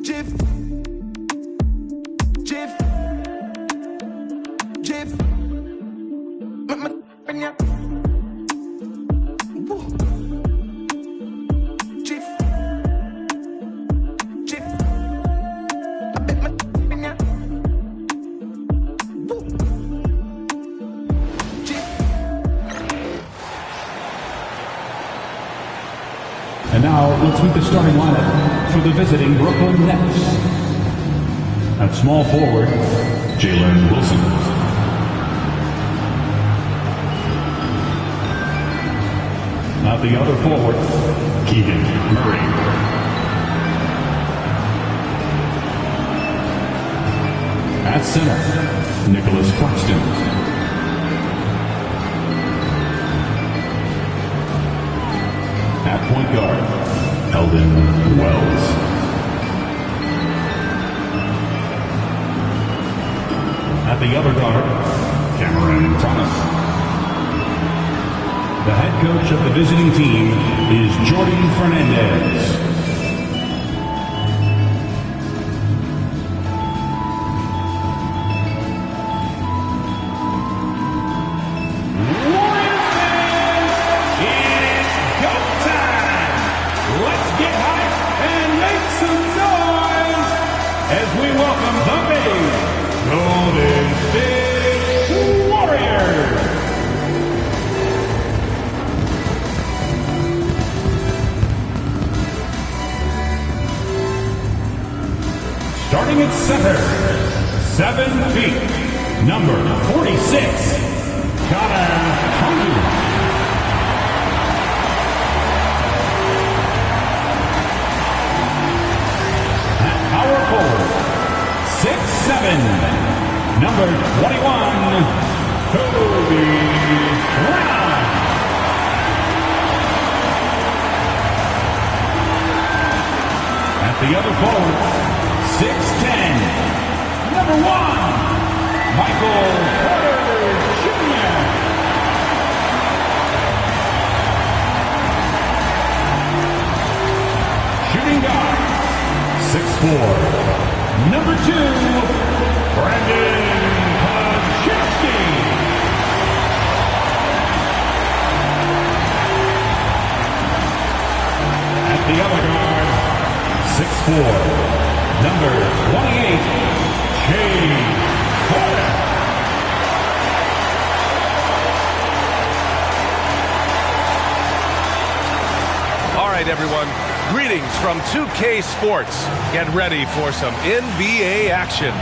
Jif. Jif. Jif. Woo. Jif. Jif. Woo. Jif. And now, let's meet the starting lineup for the visiting Brooklyn Nets. At small forward, Jalen Wilson. At the other forward, Keegan Murray. At center, Nicholas Claxton. At point guard, Eldon Wells. At the other guard, Cameron Thomas. The head coach of the visiting team is Jordan Fernandez. Starting at center, 7 feet, number 46, Connor Hunter. At power forward, 6'7", number 21, Kobe Brown. At the other forward, 6'10", number 1, Michael Porter Jr. Shooting guard, 6'4", number 2, Brandon Pajewski. At the other guard, 6'4", number 28, James Porter. All right, everyone. Greetings from 2K Sports. Get ready for some NBA action.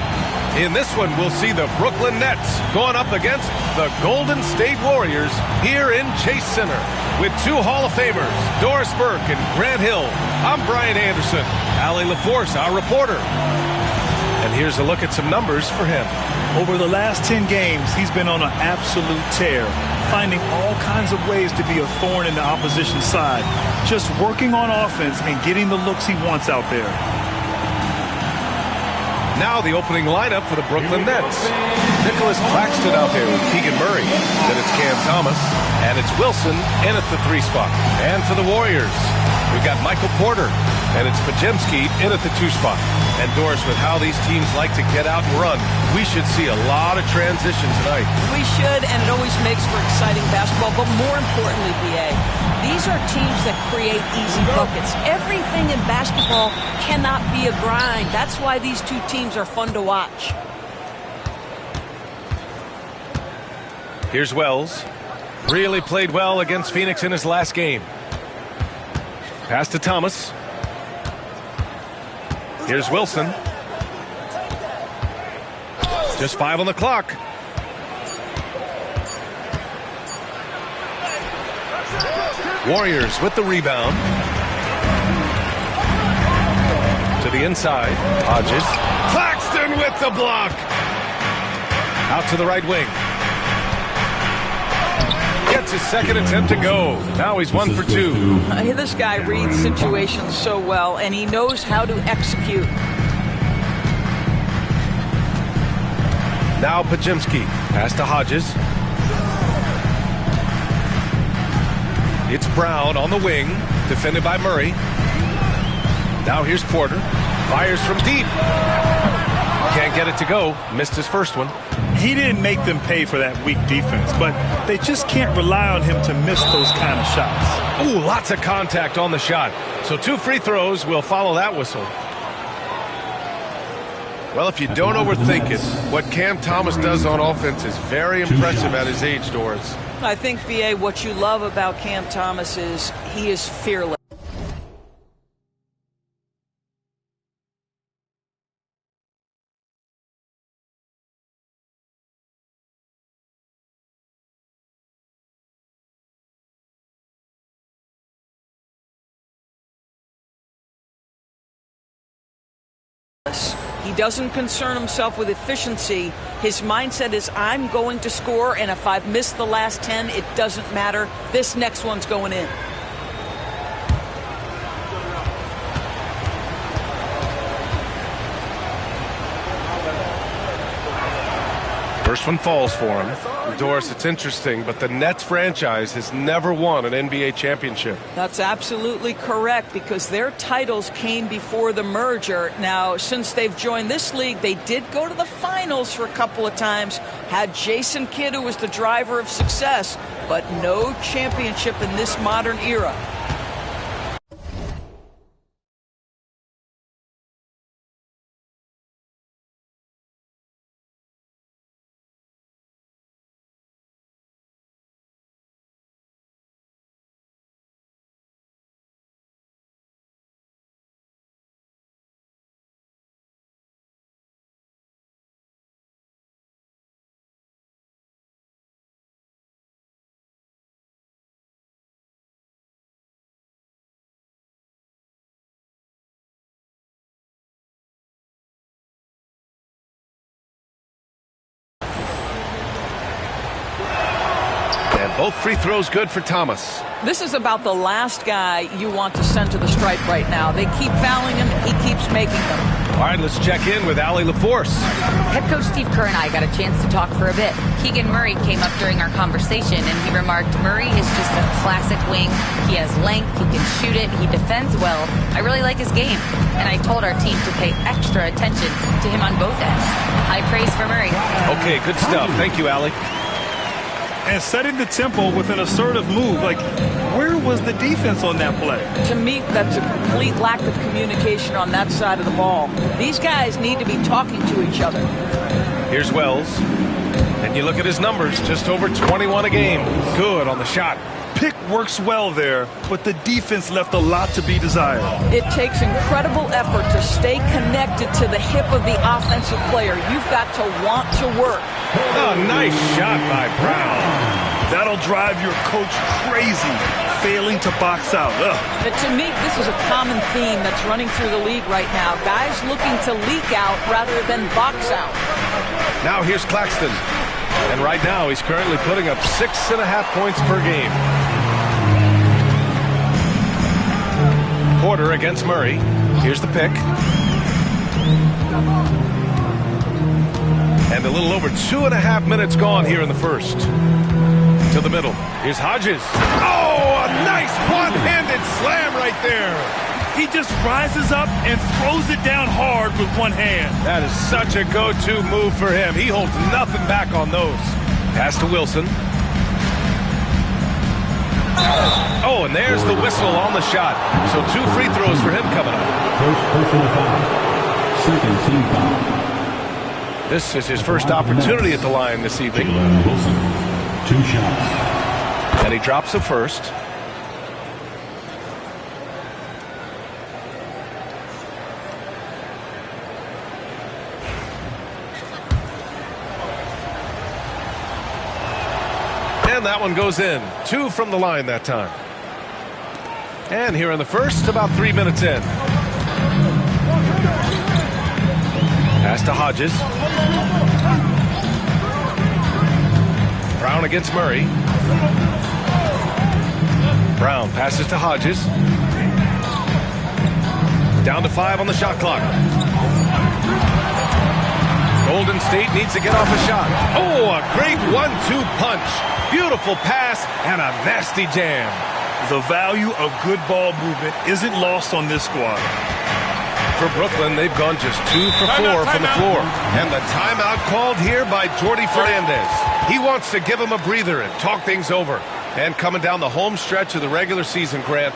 In this one, we'll see the Brooklyn Nets going up against the Golden State Warriors here in Chase Center. With two Hall of Famers, Doris Burke and Grant Hill, I'm Brian Anderson. Allie LaForce, our reporter. And here's a look at some numbers for him. Over the last 10 games, he's been on an absolute tear, finding all kinds of ways to be a thorn in the opposition's side, just working on offense and getting the looks he wants out there. Now the opening lineup for the Brooklyn Nets. Nicholas Claxton out there with Keegan Murray. Then it's Cam Thomas. And it's Wilson in at the 3 spot. And for the Warriors, we've got Michael Porter. And it's Pajemski in at the 2 spot. And Doris, with how these teams like to get out and run, we should see a lot of transition tonight. We should, and it always makes for exciting basketball. But more importantly, BA, these are teams that create easy buckets. Everything in basketball cannot be a grind. That's why these two teams are fun to watch. Here's Wells. Really played well against Phoenix in his last game. Pass to Thomas. Here's Wilson. Just 5 on the clock. Warriors with the rebound. To the inside. Hodges. Claxton with the block. Out to the right wing. Gets his second attempt to go. Now he's 1 for 2. This guy reads situations so well, and he knows how to execute. Now Pajemski. Pass to Hodges. It's Brown on the wing. Defended by Murray. Now here's Porter. Fires from deep. Can't get it to go. Missed his first one. He didn't make them pay for that weak defense, but they just can't rely on him to miss those kind of shots. Ooh, lots of contact on the shot. So 2 free throws will follow that whistle. Well, if you don't overthink it, what Cam Thomas does on offense is very impressive at his age, Doris. I think, B.A., what you love about Cam Thomas is he is fearless. He doesn't concern himself with efficiency. His mindset is, I'm going to score, and if I've missed the last 10, it doesn't matter. This next one's going in. First one falls for him. Doris, it's interesting, but the Nets franchise has never won an NBA championship. That's absolutely correct, because their titles came before the merger. Now, since they've joined this league, they did go to the finals for a couple of times, had Jason Kidd, who was the driver of success, but no championship in this modern era. Both free throws good for Thomas. This is about the last guy you want to send to the stripe right now. They keep fouling him, he keeps making them. All right, let's check in with Allie LaForce. Head coach Steve Kerr and I got a chance to talk for a bit. Keegan Murray came up during our conversation, and he remarked, Murray is just a classic wing. He has length, he can shoot it, he defends well. I really like his game. And I told our team to pay extra attention to him on both ends. High praise for Murray. Okay, good stuff. Thank you, Allie. And setting the tempo with an assertive move. Like, where was the defense on that play? To me, that's a complete lack of communication on that side of the ball. These guys need to be talking to each other. Here's Wells. And you look at his numbers, just over 21 a game. Good on the shot. Pick works well there, but the defense left a lot to be desired. It takes incredible effort to stay connected to the hip of the offensive player. You've got to want to work. Oh, nice shot by Brown. That'll drive your coach crazy, failing to box out. But to me, this is a common theme that's running through the league right now. Guys looking to leak out rather than box out. Now here's Claxton. And right now, he's currently putting up 6.5 points per game. Porter against Murray. Here's the pick. And a little over 2.5 minutes gone here in the first. To the middle. Here's Hodges. Oh, a nice one-handed slam right there. He just rises up and throws it down hard with one hand. That is such a go-to move for him. He holds nothing back on those. Pass to Wilson. Oh, and there's the whistle on the shot. So 2 free throws for him coming up. First personal foul. Second team foul. This is his first opportunity at the line this evening. Jalen Wilson, 2 shots. And he drops the first. And that one goes in. 2 from the line that time. And here in the first, about 3 minutes in. Pass to Hodges. Brown against Murray. Brown passes to Hodges. Down to 5 on the shot clock. Golden State needs to get off a shot. Oh, a great 1-2 punch. Beautiful pass and a nasty jam. The value of good ball movement isn't lost on this squad. for Brooklyn. They've gone just 2 for 4 from the floor. And the timeout called here by Jordi Fernandez. He wants to give him a breather and talk things over. And coming down the home stretch of the regular season, Grant,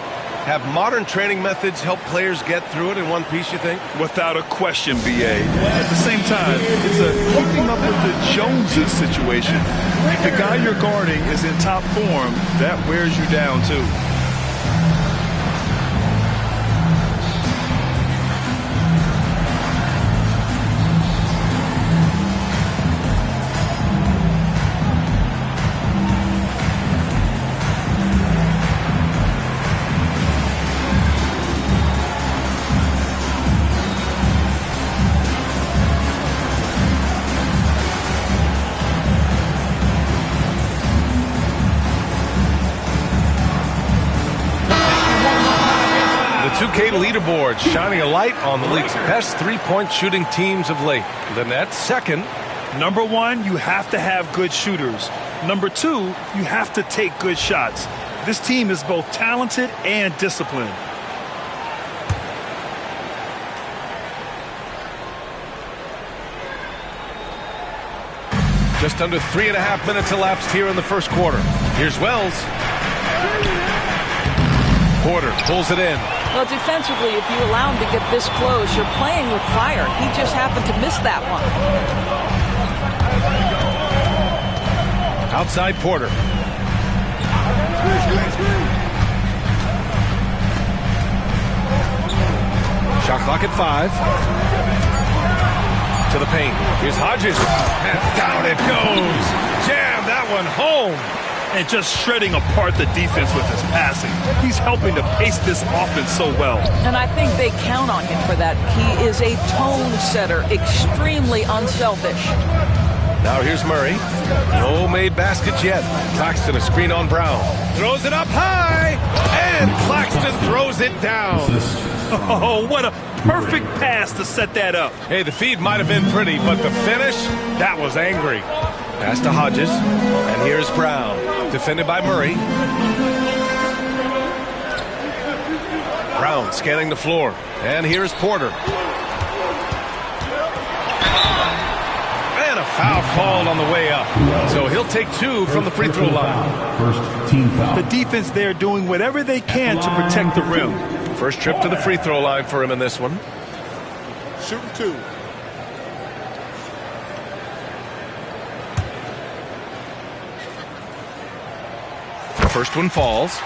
have modern training methods help players get through it in one piece, you think? Without a question, B.A. At the same time, it's a keeping up with the Joneses situation. If the guy you're guarding is in top form, that wears you down, too. The 2K leaderboard shining a light on the league's best three-point shooting teams of late. The Nets second. Number 1, you have to have good shooters. Number 2, you have to take good shots. This team is both talented and disciplined. Just under 3.5 minutes elapsed here in the first quarter. Here's Wells. Porter pulls it in. Well, defensively, if you allow him to get this close, you're playing with fire. He just happened to miss that one. Outside Porter. Shot clock at 5. To the paint. Here's Hodges. And down it goes. Jam that one home. And just shredding apart the defense with his passing. He's helping to pace this offense so well. And I think they count on him for that. He is a tone setter, extremely unselfish. Now here's Murray. No made baskets yet. Claxton a screen on Brown. Throws it up high. And Claxton throws it down. Oh, what a perfect pass to set that up. Hey, the feed might have been pretty, but the finish, that was angry. Pass to Hodges. And here's Brown. Defended by Murray. Brown scanning the floor. And here's Porter. And a foul called on the way up. So he'll take 2 from the free throw line. First team foul. The defense there doing whatever they can to protect the rim. First trip to the free throw line for him in this one. Shooting 2. First one falls.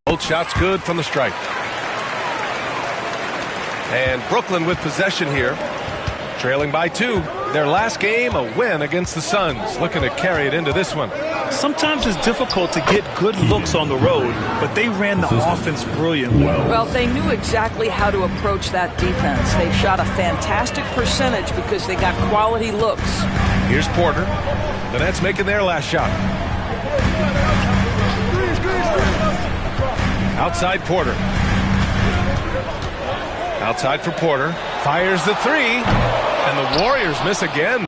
Both shots good from the stripe. And Brooklyn with possession here. Trailing by 2. Their last game, a win against the Suns. Looking to carry it into this one. Sometimes it's difficult to get good looks on the road, but they ran the offense brilliantly. Well, they knew exactly how to approach that defense. They shot a fantastic percentage because they got quality looks. Here's Porter. The Nets making their last shot. Outside Porter. Outside for Porter. Fires the three. And the Warriors miss again.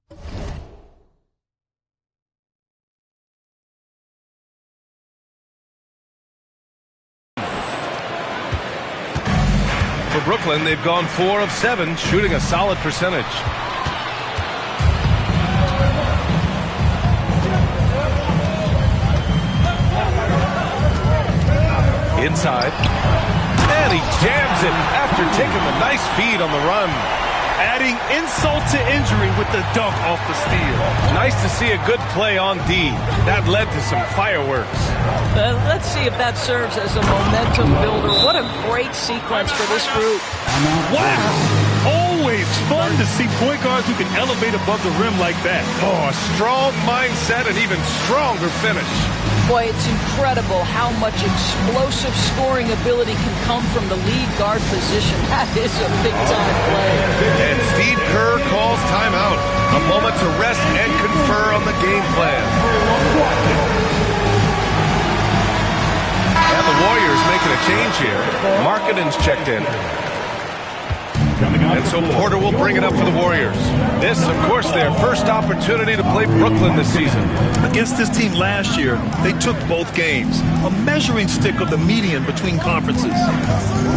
For Brooklyn, they've gone 4 of 7, shooting a solid percentage. Inside. And he jams it after taking the nice feed on the run. Adding insult to injury with the dunk off the steal. Nice to see a good play on D. That led to some fireworks. Let's see if that serves as a momentum builder. What a great sequence for this group. Wow. Always fun to see point guards who can elevate above the rim like that. Oh, a strong mindset and even stronger finish. Boy, it's incredible how much explosive scoring ability can come from the lead guard position. That is a big-time play. And Steve Kerr calls timeout. A moment to rest and confer on the game plan. And the Warriors making a change here. Markkanen's checked in. And so Porter will bring it up for the Warriors. This, of course, their first opportunity to play Brooklyn this season. Against this team last year, they took both games. A measuring stick of the median between conferences.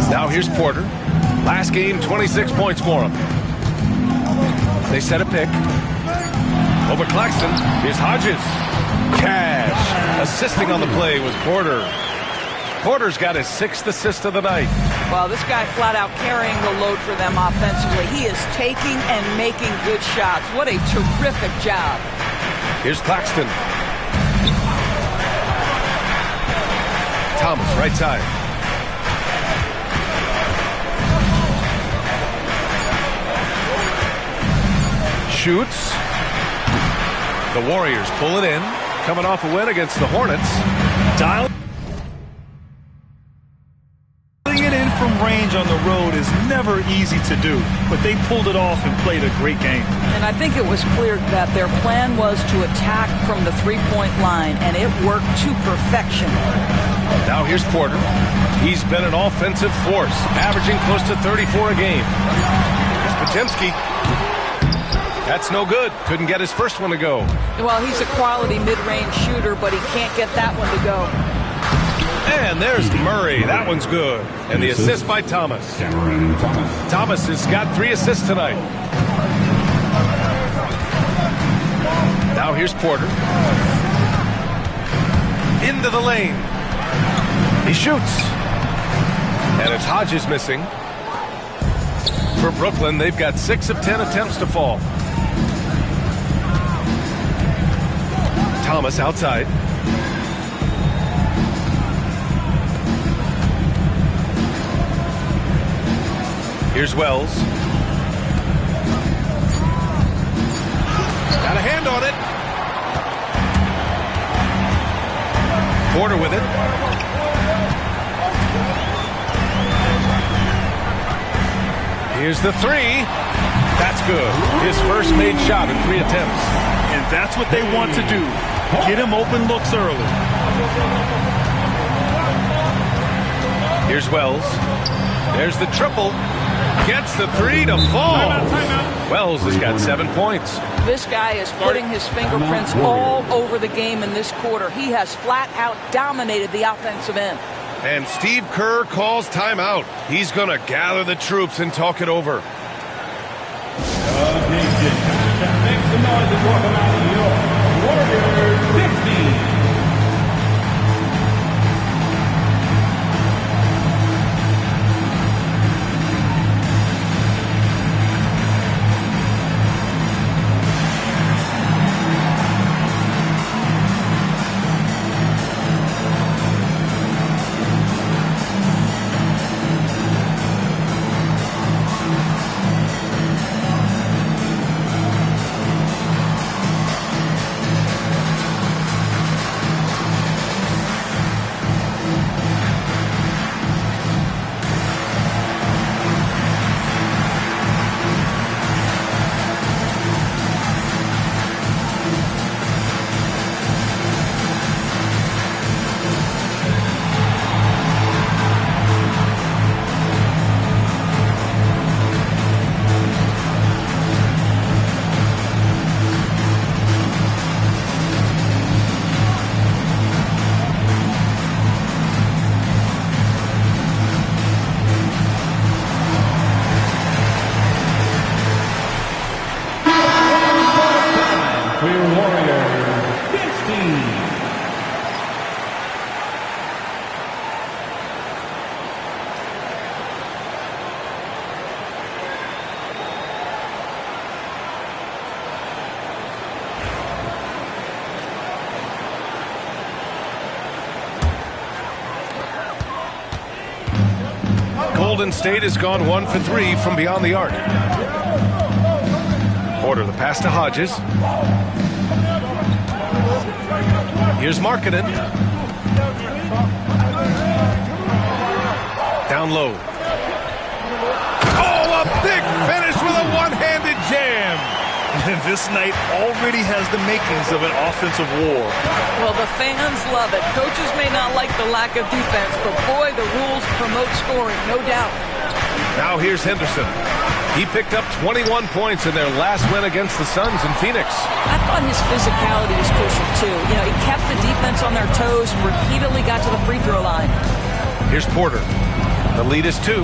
Now here's Porter. Last game, 26 points for him. They set a pick. Over Claxton. Here's Hodges. Cash. Assisting on the play was Porter. Porter's got his 6th assist of the night. Well, this guy flat out carrying the load for them offensively. He is taking and making good shots. What a terrific job. Here's Claxton. Thomas, right side. Shoots. The Warriors pull it in. Coming off a win against the Hornets. Dial it in from range on the road is never easy to do, but they pulled it off and played a great game. And I think it was clear that their plan was to attack from the three-point line, and it worked to perfection. Now here's Porter. He's been an offensive force, averaging close to 34 a game. Here's Podziemski. That's no good. Couldn't get his first one to go. Well, he's a quality mid-range shooter, but he can't get that one to go. And there's Murray. That one's good. And the assist by Thomas. Cameron Thomas. Thomas has got 3 assists tonight. Now here's Porter. Into the lane. He shoots. And it's Hodges missing. For Brooklyn, they've got 6 of 10 attempts to fall. Thomas outside. Here's Wells. Got a hand on it. Porter with it. Here's the 3. That's good. His first made shot in 3 attempts. And that's what they want to do. Get him open looks early. Here's Wells. There's the triple. Gets the 3 to fall. Wells has got 7 points. This guy is putting his fingerprints all over the game in this quarter. He has flat out dominated the offensive end. And Steve Kerr calls timeout. He's going to gather the troops and talk it over. Make some noise and welcome out your Warriors 15. Golden State has gone 1 for 3 from beyond the arc. Porter, the pass to Hodges. Here's Markkanen. Down low. Oh, a big finish with a one-handed jam. And this night already has the makings of an offensive war. Well, the fans love it. Coaches may not like the lack of defense, but boy, the rules promote scoring, no doubt. Now here's Henderson. He picked up 21 points in their last win against the Suns in Phoenix. I thought his physicality was crucial, too. You know, he kept the defense on their toes and repeatedly got to the free throw line. Here's Porter. The lead is 2.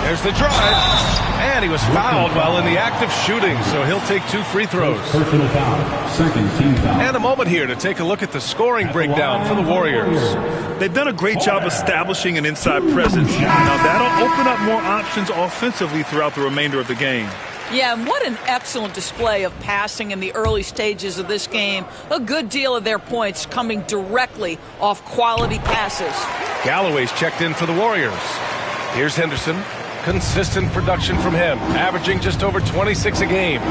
There's the drive. And he was fouled while in the act of shooting, so he'll take 2 free throws. Personal foul. Second team foul. And a moment here to take a look at the scoring breakdown for the Warriors. They've done a great job establishing an inside presence. Now that'll open up more options offensively throughout the remainder of the game. Yeah, and what an excellent display of passing in the early stages of this game. A good deal of their points coming directly off quality passes. Galloway's checked in for the Warriors. Here's Henderson. Consistent production from him, averaging just over 26 a game.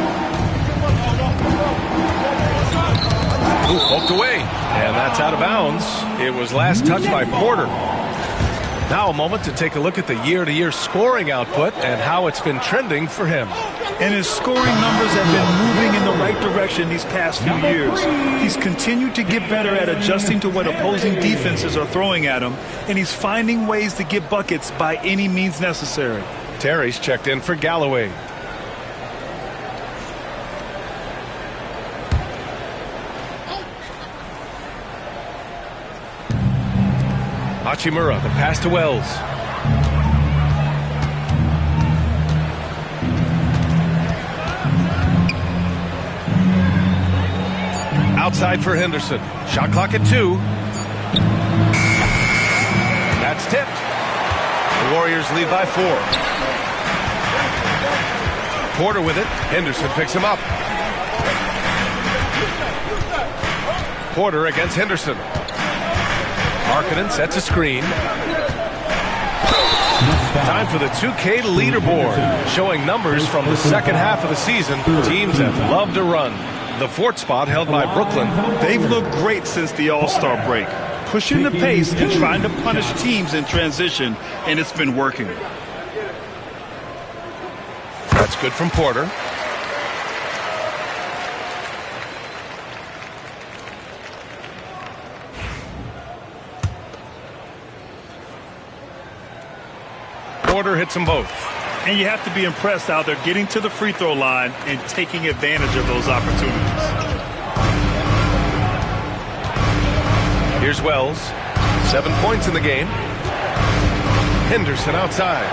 Ooh, poked away, and that's out of bounds. It was last touched by Porter. Now a moment to take a look at the year-to-year scoring output and how it's been trending for him. And his scoring numbers have been moving in the right direction these past few years. He's continued to get better at adjusting to what opposing defenses are throwing at him, and he's finding ways to get buckets by any means necessary. Terry's checked in for Galloway. Hachimura, the pass to Wells. Outside for Henderson. Shot clock at 2. That's tipped. The Warriors lead by 4. Porter with it. Henderson picks him up. Porter against Henderson. Markkanen sets a screen. Time for the 2K leaderboard, showing numbers from the second half of the season. Teams that love to run. The 4th spot held by Brooklyn. They've looked great since the All-Star break, pushing the pace and trying to punish teams in transition, and it's been working. That's good from Porter. Porter hits them both. And you have to be impressed how they're getting to the free throw line and taking advantage of those opportunities. Here's Wells. 7 points in the game. Henderson outside.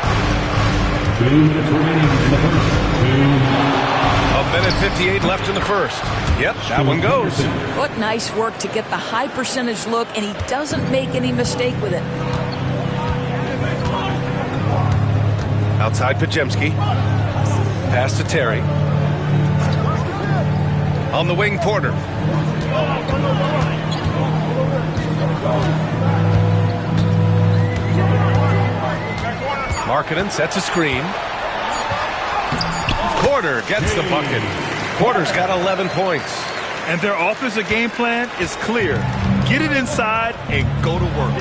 2 minutes remaining in the first. 1:58 left in the first. Yep, that one goes. What nice work to get the high percentage look, and he doesn't make any mistake with it. Outside Podziemski. Pass to Terry. On the wing, Porter. Markkanen sets a screen. Porter gets the bucket. Porter's got 11 points. And their offensive game plan is clear. Get it inside and go to work.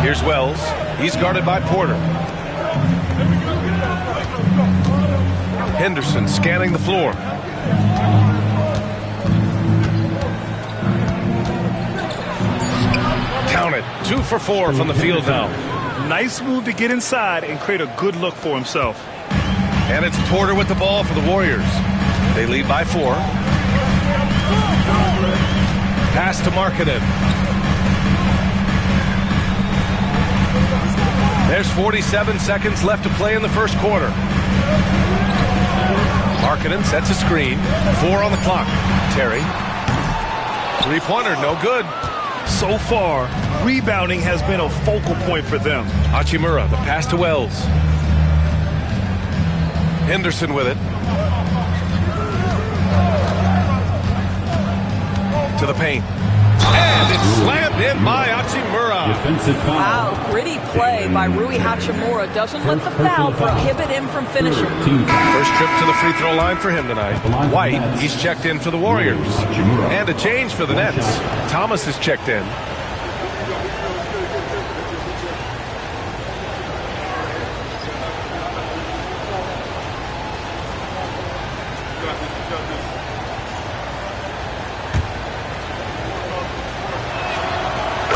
Here's Wells. He's guarded by Porter. Henderson scanning the floor. Count it. 2 for 4 from the field now. Nice move to get inside and create a good look for himself. And it's Porter with the ball for the Warriors. They lead by 4. Pass to Markkanen. There's 47 seconds left to play in the first quarter. Markkanen sets a screen. 4 on the clock. Terry. 3-pointer, no good. So far, rebounding has been a focal point for them. Hachimura, the pass to Wells. Henderson with it. To the paint. And it's slammed in by Hachimura. Defensive foul. Wow, gritty play by Rui Hachimura. Doesn't let the foul prohibit him from finishing. First trip to the free throw line for him tonight. White, he's checked in for the Warriors. And a change for the Nets. Thomas is checked in.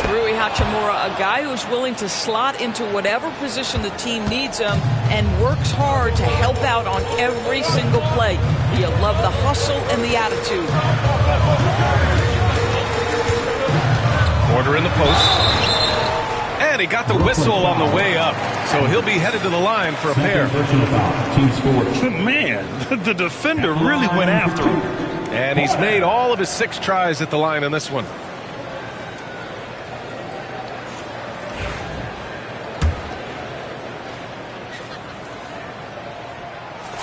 Rui Hachimura, a guy who's willing to slot into whatever position the team needs him and works hard to help out on every single play. You love the hustle and the attitude. Porter in the post. And he got the whistle on the way up. So he'll be headed to the line for a pair. Team scores. Man, the defender really went after him. And he's made all of his 6 tries at the line in this one.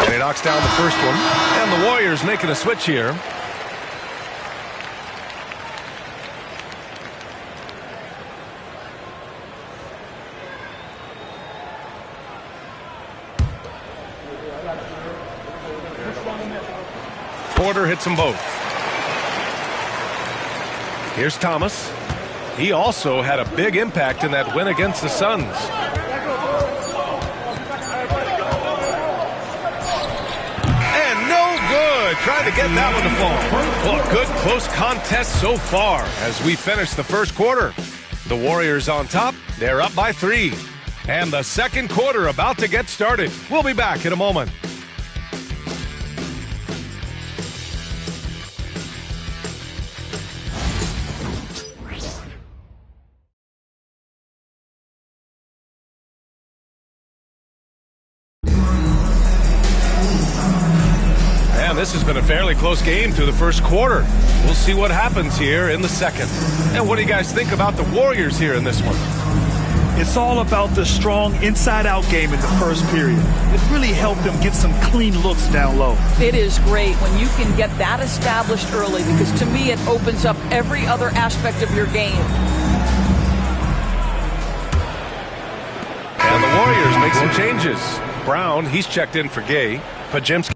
And he knocks down the first one. And the Warriors making a switch here. Porter hits them both. Here's Thomas. He also had a big impact in that win against the Suns. And no good. Tried to get that one to fall. Well, good close contest so far as we finish the first quarter. The Warriors on top. They're up by 3. And the second quarter about to get started. We'll be back in a moment. This has been a fairly close game through the first quarter. We'll see what happens here in the second. And what do you guys think about the Warriors here in this one? It's all about the strong inside-out game in the first period. It really helped them get some clean looks down low. It is great when you can get that established early because to me it opens up every other aspect of your game. And the Warriors make some changes. Brown, he's checked in for Gay. Pajemski.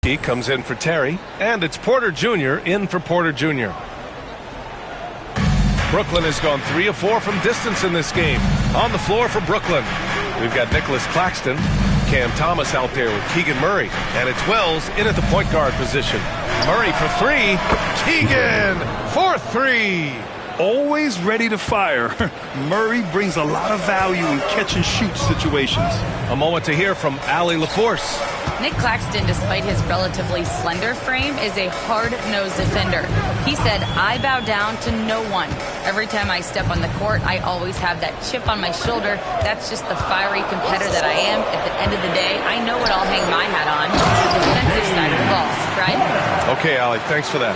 He comes in for Terry, and it's Porter Jr. in for Porter Jr. Brooklyn has gone 3 of 4 from distance in this game. On the floor for Brooklyn, we've got Nicholas Claxton, Cam Thomas out there with Keegan Murray, and it's Wells in at the point guard position. Murray for 3, Keegan for 3. Always ready to fire. Murray brings a lot of value in catch-and-shoot situations. A moment to hear from Allie LaForce. Nick Claxton, despite his relatively slender frame, is a hard-nosed defender. He said, "I bow down to no one. Every time I step on the court, I always have that chip on my shoulder. That's just the fiery competitor that I am. At the end of the day, I know what I'll hang my hat on, the defensive side of the ball." Right? Okay, Allie, thanks for that.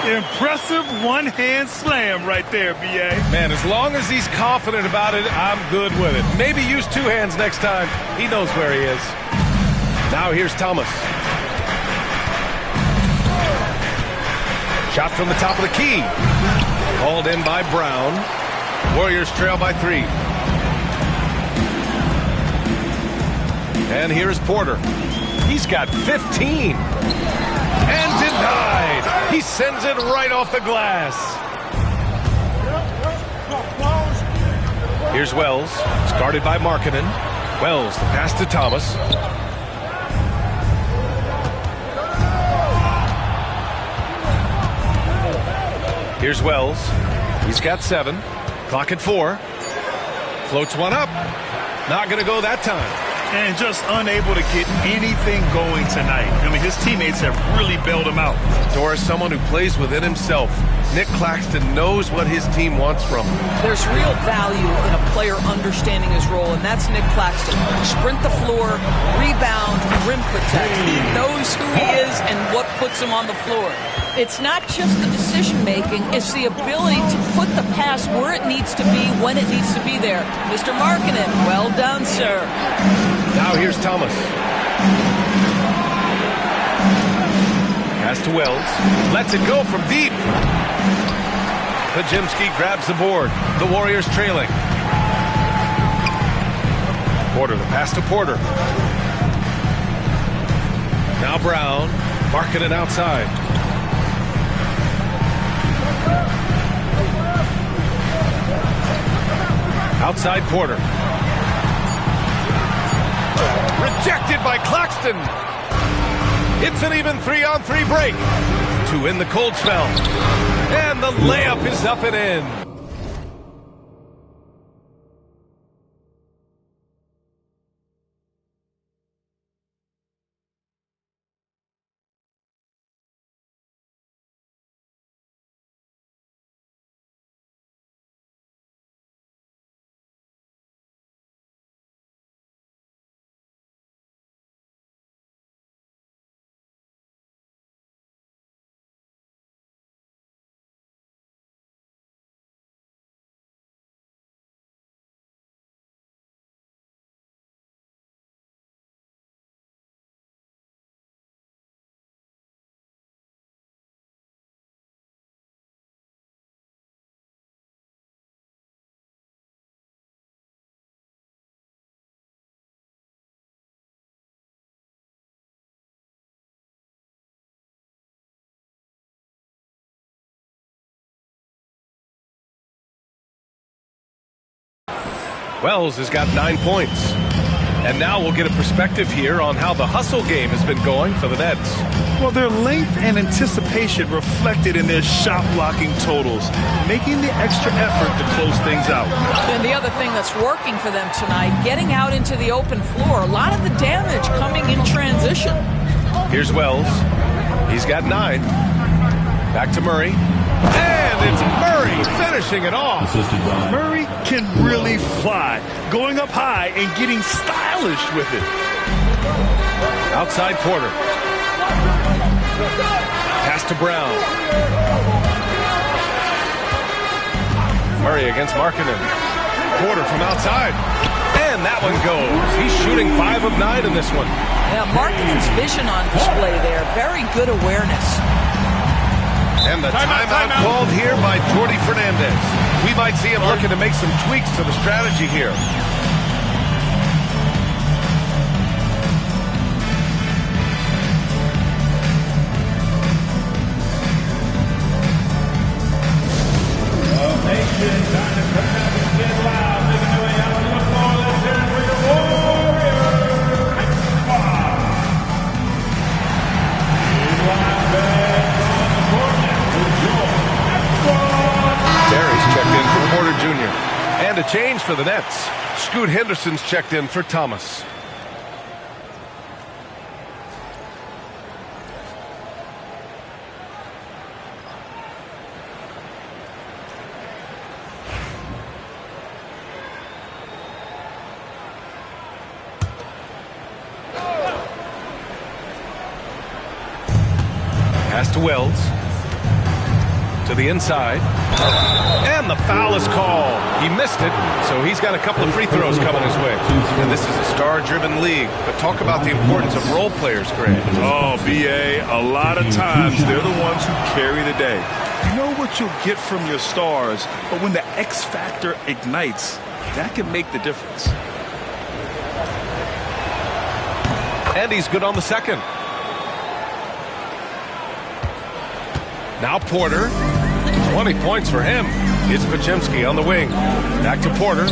Impressive one-hand slam right there, B.A. Man, as long as he's confident about it, I'm good with it. Maybe use 2 hands next time. He knows where he is. Now here's Thomas. Shot from the top of the key. Hauled in by Brown. Warriors trail by 3. And here's Porter. He's got 15. And denied. He sends it right off the glass. Here's Wells. It's guarded by Markkanen. Wells, the pass to Thomas. Here's Wells. He's got 7. Clock at 4. Floats one up. Not going to go that time. And just unable to get anything going tonight. I mean, his teammates have really bailed him out. Doris, someone who plays within himself. Nick Claxton knows what his team wants from him. There's real value in a player understanding his role, and that's Nick Claxton. Sprint the floor, rebound, rim protect. He knows who he is and what puts him on the floor. It's not just the decision-making, it's the ability to put the pass where it needs to be, when it needs to be there. Mr. Markkanen, well done, sir. Now here's Thomas. Pass to Wells. Lets it go from deep. Podziemski grabs the board. The Warriors trailing. Porter, the pass to Porter. Now Brown. Markkanen outside. Outside Porter. Rejected by Claxton. It's an even 3-on-3 break. To win the cold spell. And the layup is up and in. Wells has got 9 points. And now we'll get a perspective here on how the hustle game has been going for the Nets. Well, their length and anticipation reflected in their shot blocking totals, making the extra effort to close things out. And the other thing that's working for them tonight, getting out into the open floor. A lot of the damage coming in transition. Here's Wells. He's got 9. Back to Murray. And it's Murray finishing it off. Murray can really fly, going up high and getting stylish with it. Outside Porter. Pass to Brown. Murray against Markkanen. Porter from outside. And that one goes. He's shooting 5 of 9 in this one. Yeah, Markkanen's vision on display there. Very good awareness. And the timeout called here by Jordi Fernandez. We might see him looking to make some tweaks to the strategy here. And a change for the Nets. Scoot Henderson's checked in for Thomas. Pass to Wells. To the inside. And the foul is called. He missed it, so he's got a couple of free throws coming his way. And this is a star-driven league. But talk about the importance of role players, Greg. Oh, B.A., a lot of times they're the ones who carry the day. You know what you'll get from your stars, but when the X factor ignites, that can make the difference. And he's good on the second. Now Porter. 20 points for him. It's Podziemski on the wing. Back to Porter.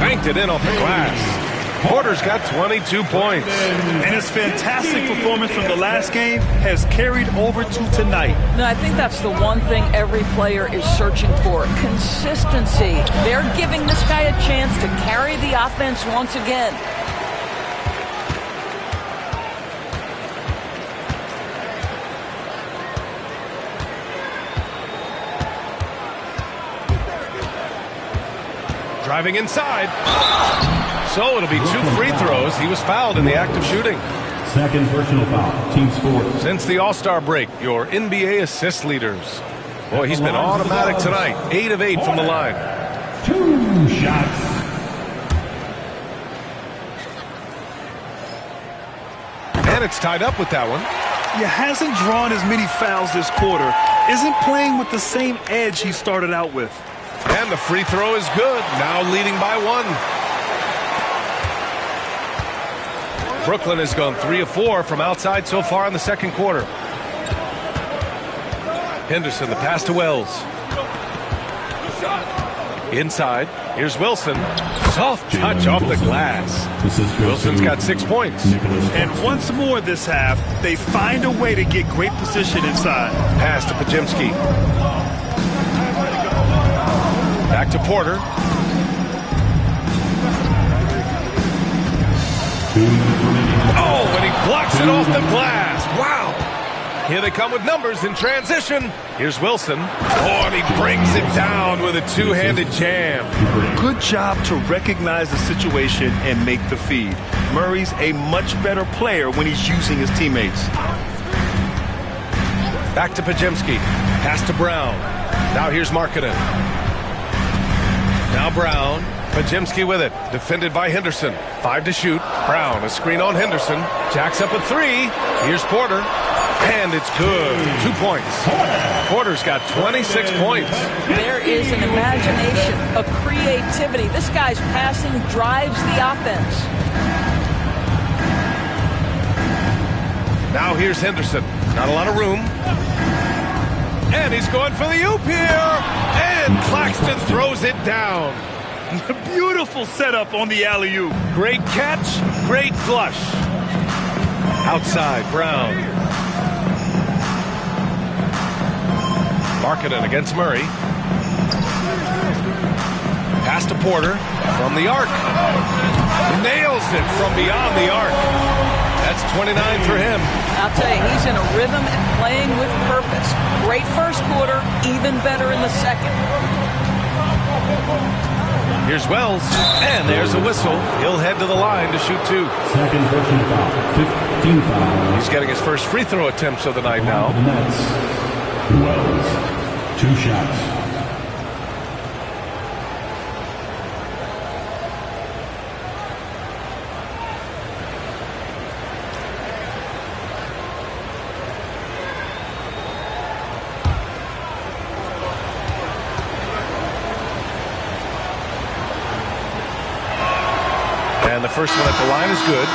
Banked it in off the glass. Porter's got 22 points. And his fantastic performance from the last game has carried over to tonight. No, I think that's the one thing every player is searching for. Consistency. They're giving this guy a chance to carry the offense once again. Driving inside. So it'll be 2 free throws. He was fouled in the act of shooting. Second personal foul. Team score. Since the All-Star break, your NBA assist leaders. Boy, he's been automatic tonight. 8 of 8 from the line. 2 shots. And it's tied up with that one. He hasn't drawn as many fouls this quarter. Isn't playing with the same edge he started out with. And the free throw is good. Now leading by 1. Brooklyn has gone 3 of 4 from outside so far in the second quarter. Henderson, the pass to Wells. Inside. Here's Wilson. Soft touch off the glass. Wilson's got 6 points. And once more this half, they find a way to get great position inside. Pass to Podziemski. Back to Porter. Oh, and he blocks it off the glass. Wow. Here they come with numbers in transition. Here's Wilson. Oh, and he brings it down with a two-handed jam. Good job to recognize the situation and make the feed. Murray's a much better player when he's using his teammates. Back to Podziemski. Pass to Brown. Now here's Markkanen. Now Brown. Podziemski with it. Defended by Henderson. 5 to shoot. Brown, a screen on Henderson. Jacks up a 3. Here's Porter. And it's good. 2 points. Porter's got 26 points. There is an imagination, a creativity. This guy's passing drives the offense. Now here's Henderson. Not a lot of room. And he's going for the oop here. And Claxton throws it down. Beautiful setup on the alley-oop. Great catch, great flush. Outside, Brown. Markkanen against Murray. Pass to Porter from the arc. Nails it from beyond the arc. That's 29 for him. I'll tell you, he's in a rhythm and playing with purpose. Great first quarter, even better in the second. Here's Wells, and there's a whistle. He'll head to the line to shoot 2. Second personal foul. 15 fouls. He's getting his first free throw attempts of the night now. The Nets. Wells. 2 shots. And the first one at the line is good.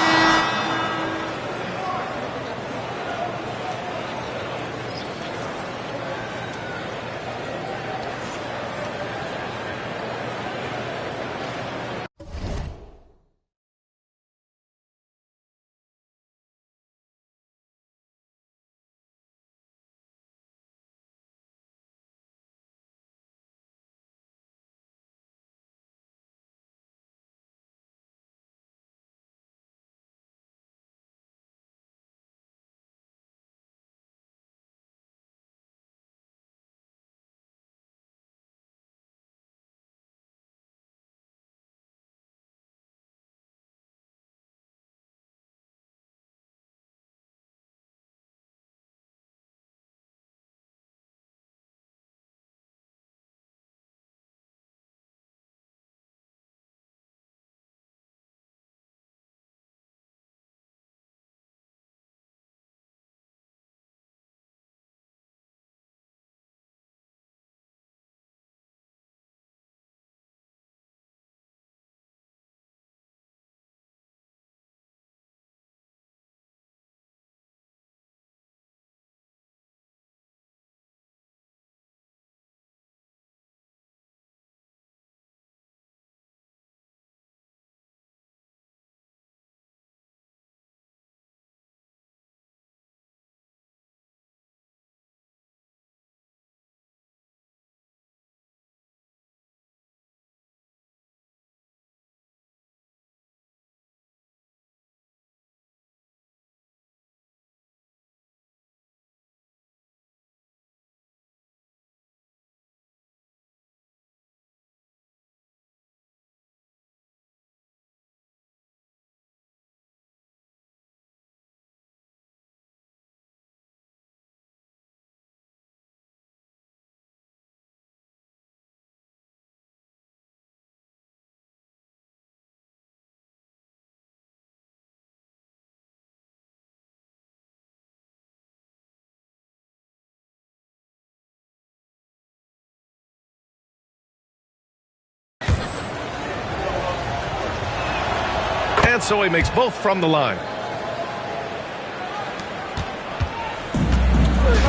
And so he makes both from the line.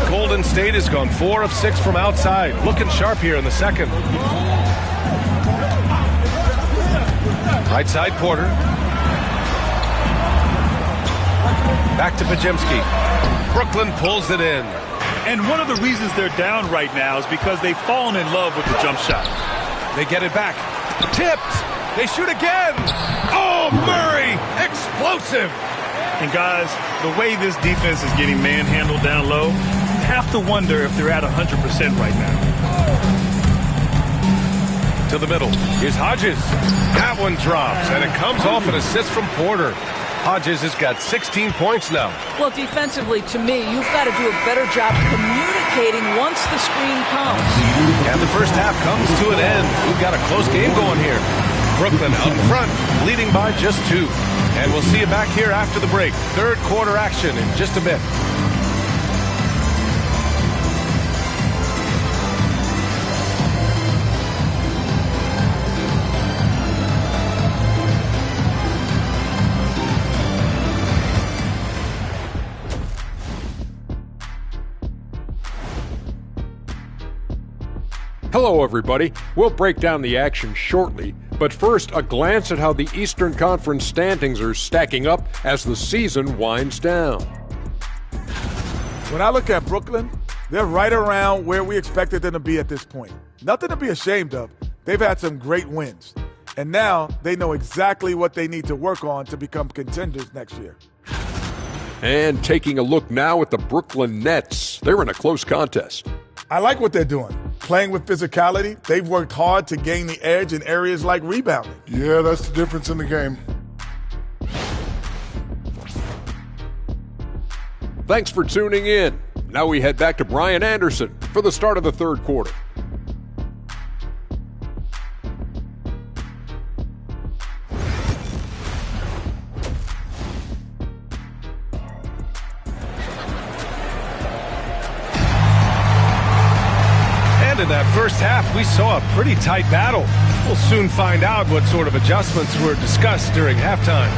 Golden State has gone 4 of 6 from outside. Looking sharp here in the second. Right side, Porter. Back to Podziemski. Brooklyn pulls it in. And one of the reasons they're down right now is because they've fallen in love with the jump shot. They get it back. Tipped. They shoot again. Oh, Murray. Explosive. And guys, the way this defense is getting manhandled down low, you have to wonder if they're at 100% right now. To the middle. Here's Hodges. That one drops, and it comes off an assist from Porter. Hodges has got 16 points now. Well, defensively, to me, you've got to do a better job communicating once the screen comes. And the first half comes to an end. We've got a close game going here. Brooklyn out in front, leading by just 2. And we'll see you back here after the break. Third quarter action in just a bit. Hello, everybody. We'll break down the action shortly, but first, a glance at how the Eastern Conference standings are stacking up as the season winds down. When I look at Brooklyn, they're right around where we expected them to be at this point. Nothing to be ashamed of. They've had some great wins, and now they know exactly what they need to work on to become contenders next year. And taking a look now at the Brooklyn Nets, they're in a close contest. I like what they're doing. Playing with physicality, they've worked hard to gain the edge in areas like rebounding. Yeah, that's the difference in the game. Thanks for tuning in. Now we head back to Brian Anderson for the start of the third quarter. In that first half, we saw a pretty tight battle. We'll soon find out what sort of adjustments were discussed during halftime.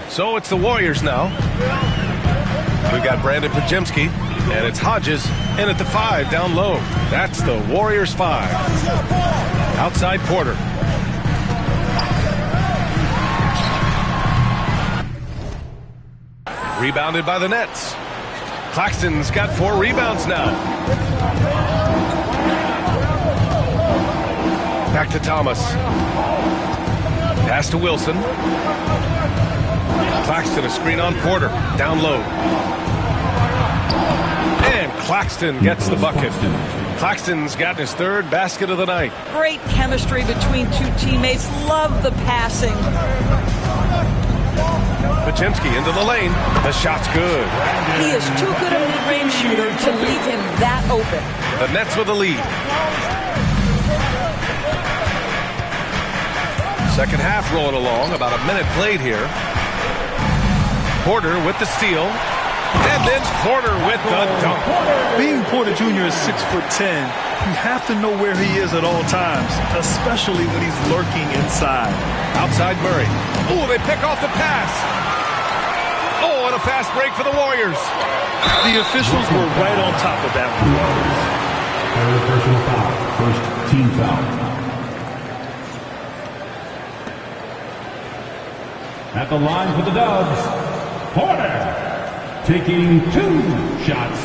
So it's the Warriors now. We've got Brandon Podziemski, and it's Hodges in at the 5 down low. That's the Warriors 5. Outside Porter. Rebounded by the Nets. Claxton's got 4 rebounds now. Back to Thomas. Pass to Wilson. Claxton, a screen on Porter, down low. And Claxton gets the bucket. Claxton's gotten his 3rd basket of the night. Great chemistry between 2 teammates. Love the passing. Podziemski into the lane. The shot's good. He is too good a mid-range shooter to leave him that open. The Nets with the lead. Second half rolling along. About a minute played here. Porter with the steal, and then Porter with the dunk. Being Porter Jr. is 6'10", you have to know where he is at all times, especially when he's lurking inside. Outside Murray. Oh, they pick off the pass. Oh, and a fast break for the Warriors. The officials were right on top of that one. Personal foul. First team foul. At the line for the Dubs, Porter taking 2 shots.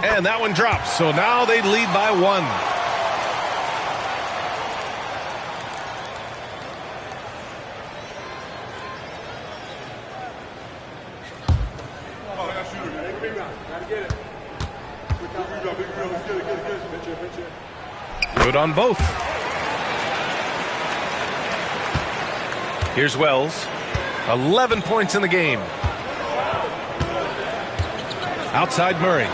And that one drops, so now they lead by 1. Good on both. Here's Wells. 11 points in the game. Outside Murray.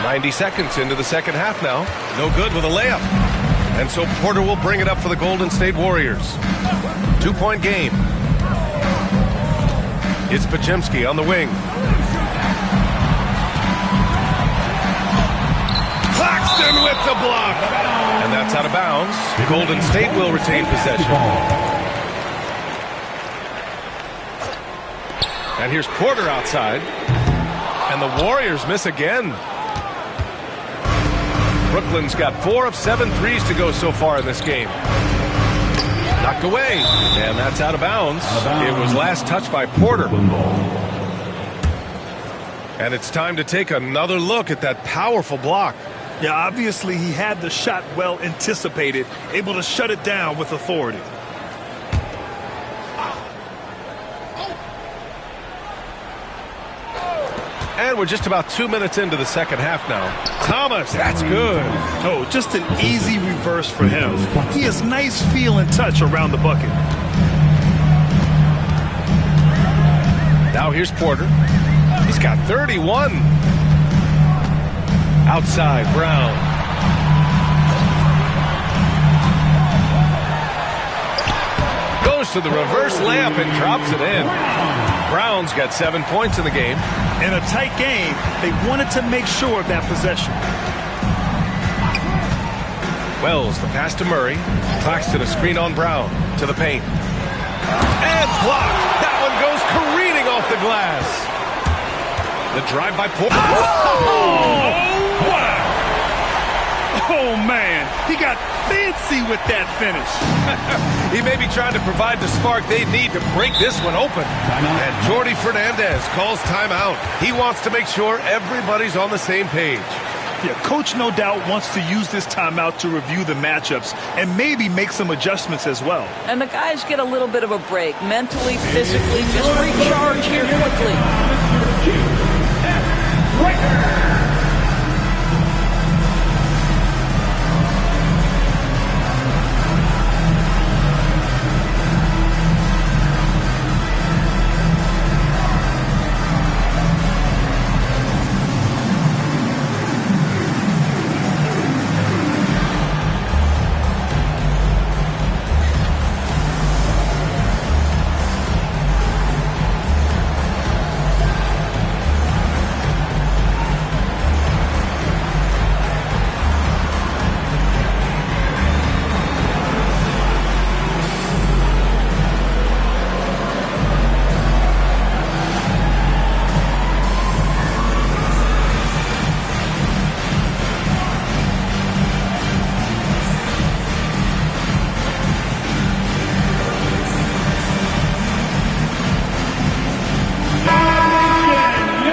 90 seconds into the second half now. No good with a layup. And so Porter will bring it up for the Golden State Warriors. 2-point game. It's Podziemski on the wing. Claxton with the block. And that's out of bounds. Golden State will retain possession. And here's Porter outside. And the Warriors miss again. Brooklyn's got 4 of 7 threes to go so far in this game. Knocked away. And that's out of bounds. It was last touched by Porter. And it's time to take another look at that powerful block. Yeah, obviously he had the shot well anticipated, able to shut it down with authority. And we're just about 2 minutes into the second half now. Thomas, that's good. Oh, just an easy reverse for him. He has nice feel and touch around the bucket. Now here's Porter. He's got 31. Outside, Brown. Goes to the reverse layup and drops it in. Brown's got 7 points in the game. In a tight game, they wanted to make sure of that possession. Wells, the pass to Murray. Claxton, a screen on Brown. To the paint. And blocked. That one goes careening off the glass. The drive by Porter. Oh, wow. Oh, man. He got fancy with that finish. He may be trying to provide the spark they need to break this one open. And Jordi Fernandez calls timeout. He wants to make sure everybody's on the same page. Yeah, Coach no doubt wants to use this timeout to review the matchups and maybe make some adjustments as well. And the guys get a little bit of a break, mentally, physically, just recharge here quickly.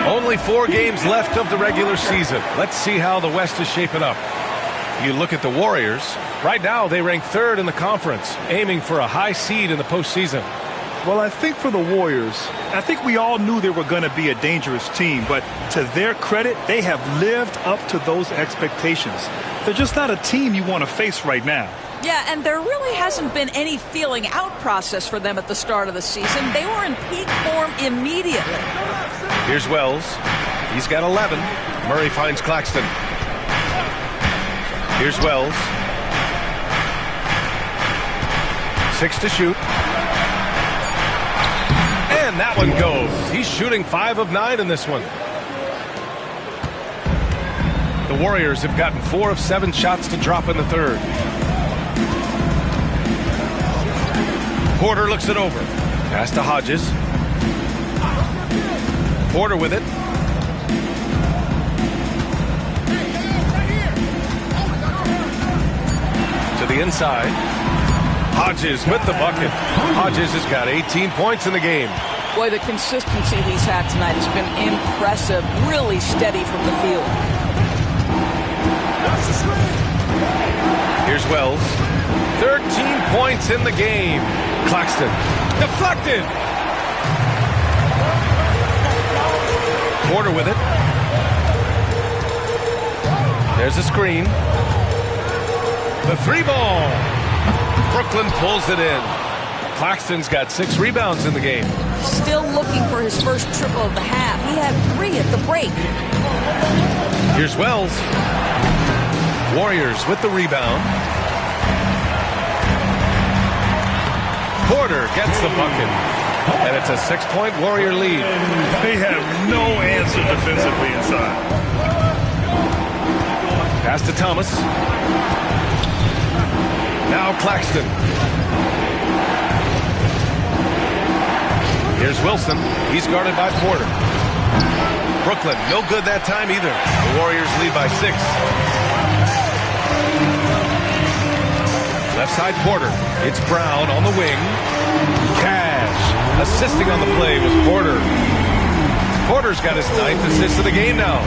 Only 4 games left of the regular season. Let's see how the West is shaping up. You look at the Warriors. Right now, they rank 3rd in the conference, aiming for a high seed in the postseason. Well, I think for the Warriors, I think we all knew they were going to be a dangerous team, but to their credit, they have lived up to those expectations. They're just not a team you want to face right now. Yeah, and there really hasn't been any feeling out process for them at the start of the season. They were in peak form immediately. Here's Wells. He's got 11. Murray finds Claxton. Here's Wells. 6 to shoot. And that one goes. He's shooting 5 of 9 in this one. The Warriors have gotten 4 of 7 shots to drop in the third. Porter looks it over. Pass to Hodges. Porter with it. To the inside. Hodges with the bucket. Hodges has got 18 points in the game. Boy, the consistency he's had tonight has been impressive. Really steady from the field. Here's Wells. 13 points in the game. Claxton. Deflected. Porter with it. There's a screen. The 3-ball. Brooklyn pulls it in. Claxton's got 6 rebounds in the game. Still looking for his first triple of the half. He had 3 at the break. Here's Wells. Warriors with the rebound. Porter gets the bucket. And it's a 6-point Warrior lead. They have no answer defensively inside. Pass to Thomas. Now Claxton. Here's Wilson. He's guarded by Porter. Brooklyn, no good that time either. The Warriors lead by 6. Left side Porter. It's Brown on the wing. Cash assisting on the play was Porter. Porter's got his 9th assist of the game now.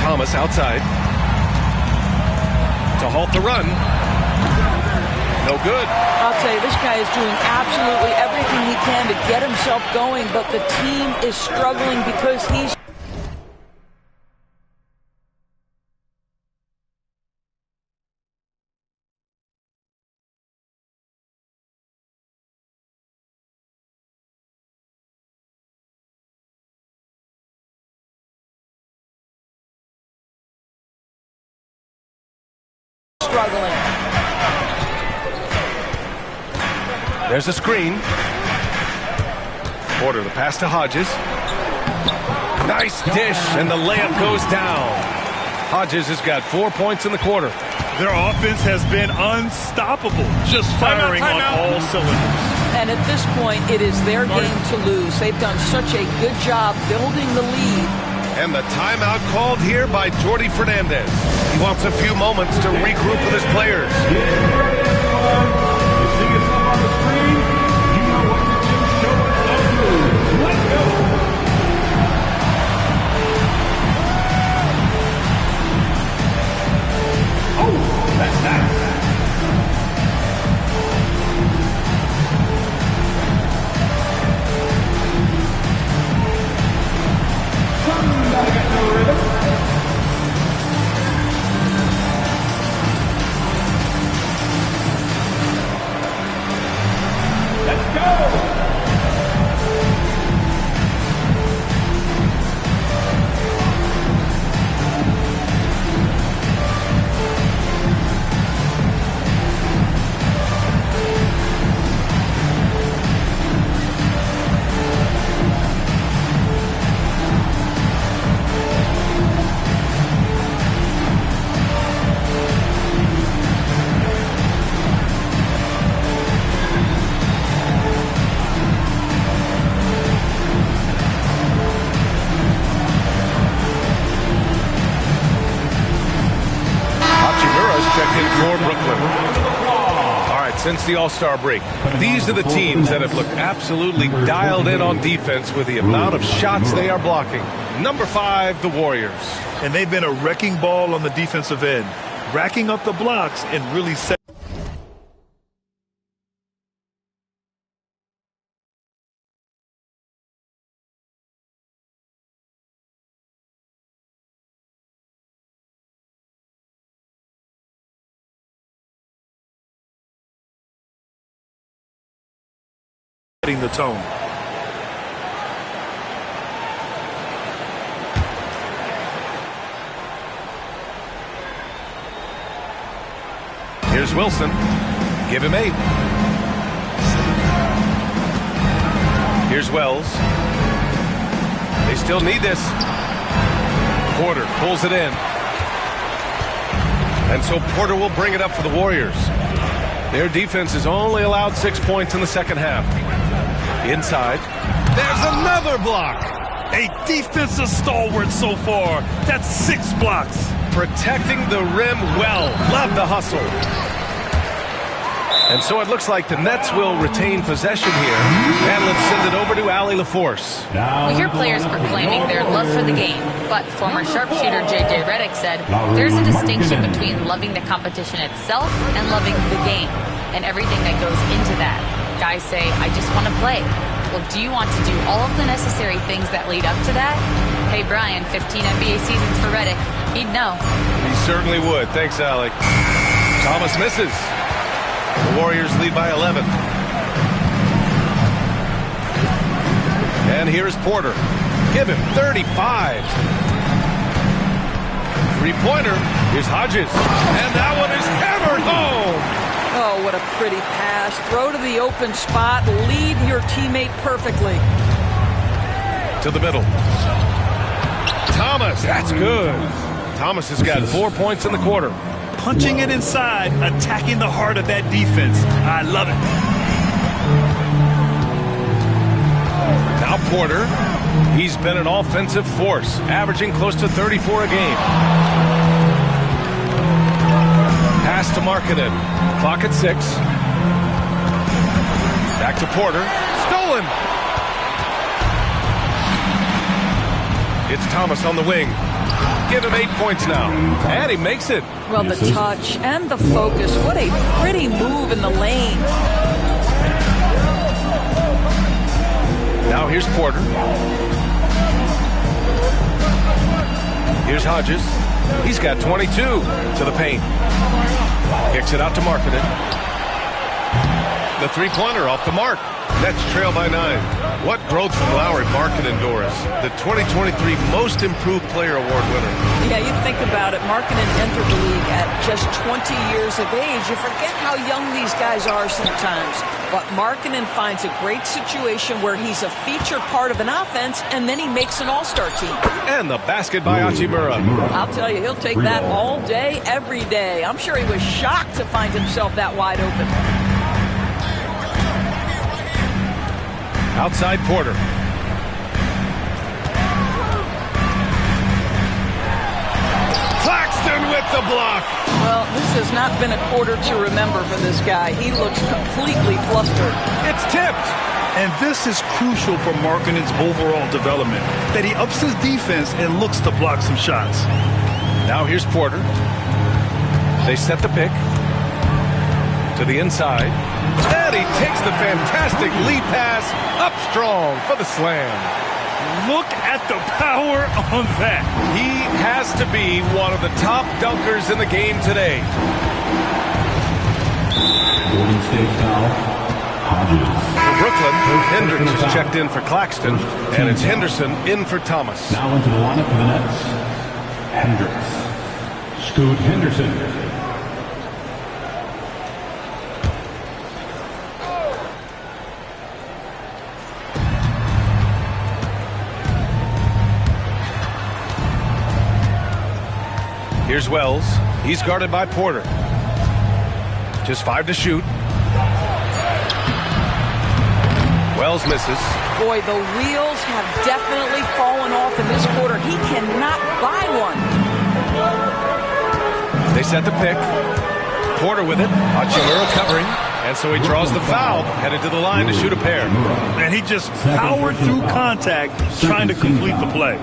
Thomas outside. To halt the run. No good. I'll tell you, this guy is doing absolutely everything he can to get himself going, but the team is struggling because he's... struggling. There's a screen. Porter, the pass to Hodges. Nice dish, and the layup goes down. Hodges has got 4 points in the quarter. Their offense has been unstoppable, just firing on all cylinders. And at this point, it is their game to lose. They've done such a good job building the lead. And the timeout called here by Jordi Fernandez. He wants a few moments to regroup with his players. Since the All-Star break, these are the teams that have looked absolutely dialed in on defense with the amount of shots they are blocking. Number 5, the Warriors. And they've been a wrecking ball on the defensive end, racking up the blocks and really setting. The tone. Here's Wilson. Give him 8. Here's Wells. They still need this. Porter pulls it in. And so Porter will bring it up for the Warriors. Their defense has only allowed 6 points in the second half. Inside. There's another block. A defensive stalwart so far. That's 6 blocks. Protecting the rim well. Love the hustle. And so it looks like the Nets will retain possession here. And let's send it over to Allie LaForce. We hear players proclaiming their love for the game, but former sharpshooter J.J. Redick said there's a distinction between loving the competition itself and loving the game and everything that goes into that. Guys say, I just want to play. Well, do you want to do all of the necessary things that lead up to that? Hey, Brian, 15 NBA seasons for Redick. He'd know. He certainly would. Thanks, Alec. Thomas misses. The Warriors lead by 11. And here's Porter. Give him 35. Three-pointer. Here's Hodges. And that one is hammered home. Oh, what a pretty pass. Throw to the open spot. Lead your teammate perfectly. To the middle. Thomas. That's good. Thomas has got 4 points in the quarter. Punching it inside, attacking the heart of that defense. I love it. Now Porter. He's been an offensive force, averaging close to 34 a game. Pass to Markkanen. Clock at 6. Back to Porter. Stolen. It's Thomas on the wing. Give him 8 points now. And he makes it. Well, the touch and the focus. What a pretty move in the lane. Now here's Porter. Here's Hodges. He's got 22 to the paint. Kicks it out to Markkanen. The three-pointer off the mark. Nets trail by 9. What growth from Lowry, Markkanen, Doris. The 2023 Most Improved Player Award winner. Yeah, you think about it. Markkanen entered the league at just 20 years of age. You forget how young these guys are sometimes. But Markkanen finds a great situation where he's a featured part of an offense, and then he makes an all-star team. And the basket by Hachimura. I'll tell you, he'll take that all day, every day. I'm sure he was shocked to find himself that wide open. Outside Porter. Claxton with the block. Well, this has not been a quarter to remember for this guy. He looks completely flustered. It's tipped. And this is crucial for Markkanen's overall development, that he ups his defense and looks to block some shots. Now here's Porter. They set the pick to the inside. And he takes the fantastic lead pass up strong for the slam. Look at the power on that. He has to be one of the top dunkers in the game today. Golden State foul. Hodges. For Brooklyn, Hendricks is checked in for Claxton, and it's Henderson in for Thomas. Now into the lineup for the Nets. Hendricks. Scoot Henderson. Here's Wells. He's guarded by Porter. Just 5 to shoot. Wells misses. Boy, the wheels have definitely fallen off in this quarter. He cannot buy one. They set the pick. Porter with it. Hachimura covering. And so he draws the foul, headed to the line to shoot a pair. And he just powered through contact, trying to complete the play.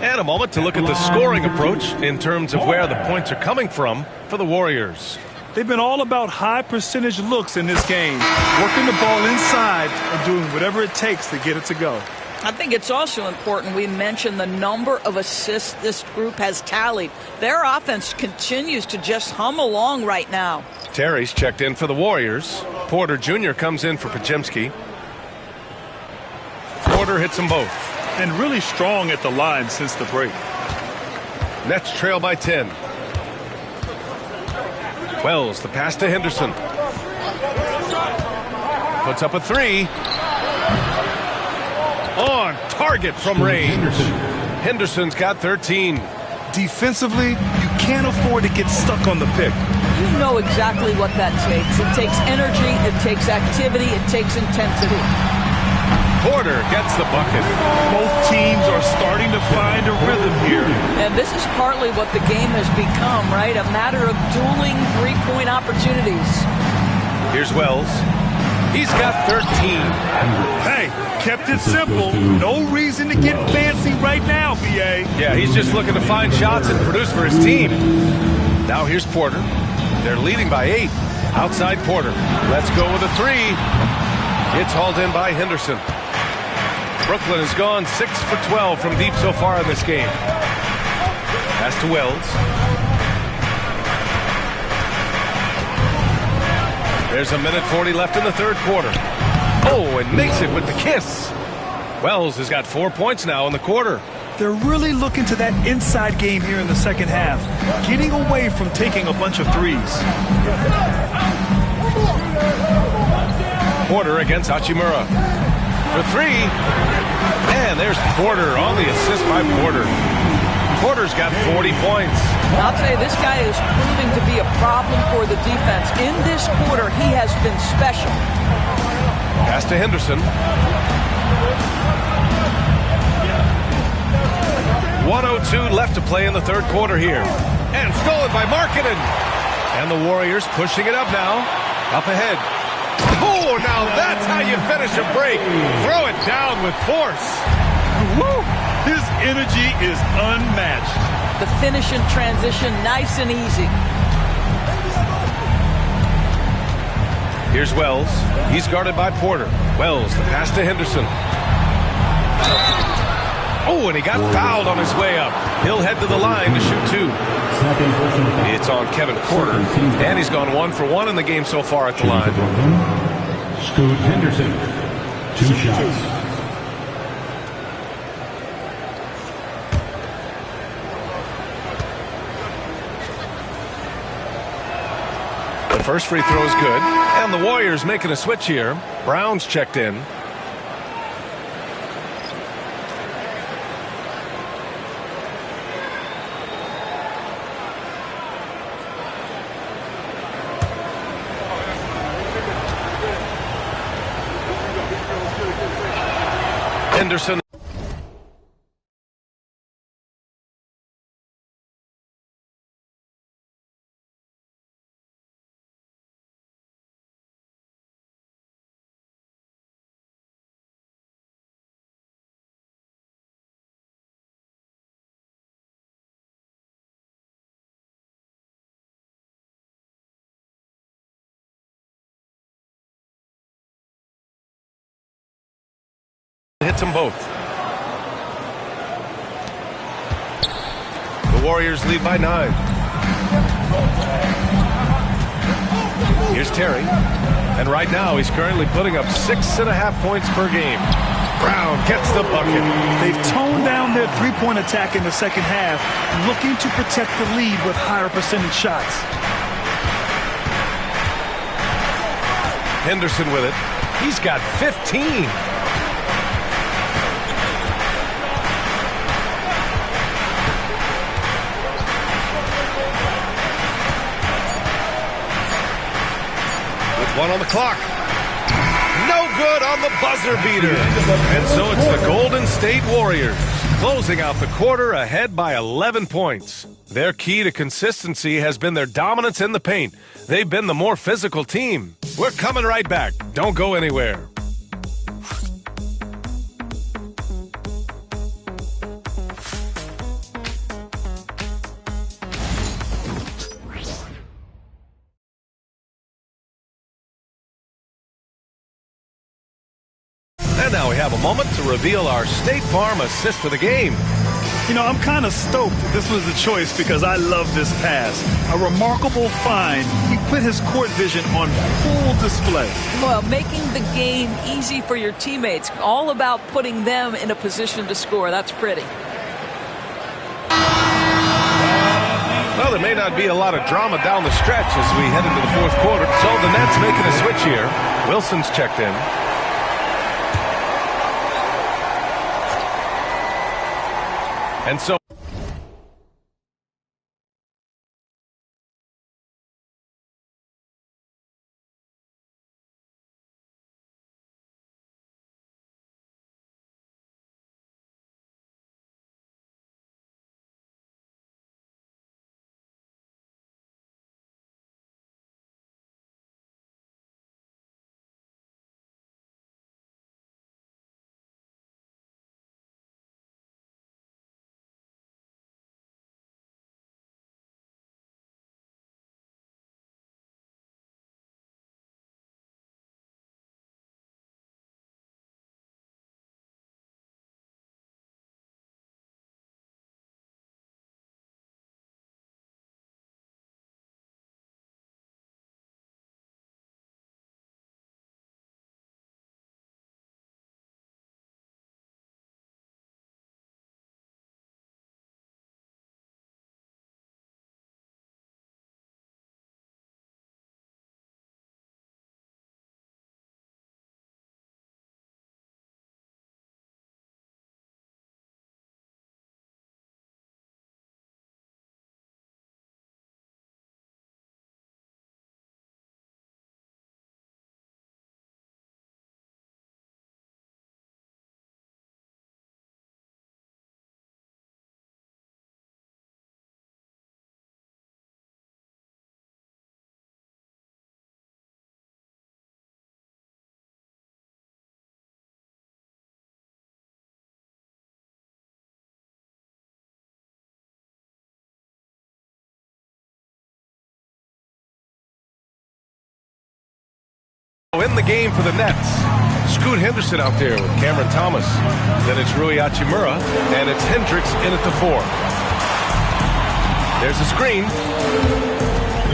And a moment to look at the scoring approach in terms of where the points are coming from for the Warriors. They've been all about high percentage looks in this game, working the ball inside and doing whatever it takes to get it to go. I think it's also important we mention the number of assists this group has tallied. Their offense continues to just hum along right now. Terry's checked in for the Warriors. Porter Jr. comes in for Podziemski. Porter hits them both. And really strong at the line since the break. Nets trail by 10. Wells, the pass to Henderson. Puts up a 3. On target from range. Henderson's got 13. Defensively, you can't afford to get stuck on the pick. You know exactly what that takes. It takes energy, it takes activity, it takes intensity. Porter gets the bucket. Both teams are starting to find a rhythm here. And this is partly what the game has become, right? A matter of dueling three-point opportunities. Here's Wells. He's got 13. Hey, kept it simple. No reason to get fancy right now, BA. Yeah, he's just looking to find shots and produce for his team. Now here's Porter. They're leading by 8. Outside Porter. Let's go with a 3. It's hauled in by Henderson. Brooklyn has gone 6 for 12 from deep so far in this game. Pass to Wells. There's a minute 40 left in the third quarter. Oh, and makes it with the kiss. Wells has got 4 points now in the quarter. They're really looking to that inside game here in the second half, getting away from taking a bunch of threes. Porter against Hachimura. For three. And there's Porter on the assist by Porter. Porter's got 40 points. I'll tell you, this guy is proving to be a problem for the defense. In this quarter, he has been special. Pass to Henderson. 1:02 left to play in the third quarter here. And stolen by Markkanen. And the Warriors pushing it up now. Up ahead. Oh, now that's how you finish a break. Throw it down with force. Woo! His energy is unmatched. The finish in transition, nice and easy. Here's Wells. He's guarded by Porter. Wells, the pass to Henderson. Oh, and he got fouled on his way up. He'll head to the line to shoot two. It's on Kevin Porter, and he's gone 1 for 1 in the game so far at the line. Scoot Henderson, 2 shots. The first free throw is good, and the Warriors making a switch here. Brown's checked in. Henderson. Hits them both. The Warriors lead by 9. Here's Terry. And right now he's currently putting up 6.5 points per game. Brown gets the bucket. They've toned down their three-point attack in the second half, looking to protect the lead with higher percentage shots. Henderson with it. He's got 15. One on the clock. No good on the buzzer beater. And so it's the Golden State Warriors closing out the quarter ahead by 11 points. Their key to consistency has been their dominance in the paint. They've been the more physical team. We're coming right back. Don't go anywhere. And now we have a moment to reveal our State Farm assist of the game. You know, I'm kind of stoked that this was the choice because I love this pass. A remarkable find. He put his court vision on full display. Well, making the game easy for your teammates. All about putting them in a position to score. That's pretty. Well, there may not be a lot of drama down the stretch as we head into the fourth quarter. So the Nets making a switch here. Wilson's checked in. And so in the game for the Nets. Scoot Henderson out there with Cameron Thomas. Then it's Rui Hachimura, and it's Hendricks in at the 4. There's a screen.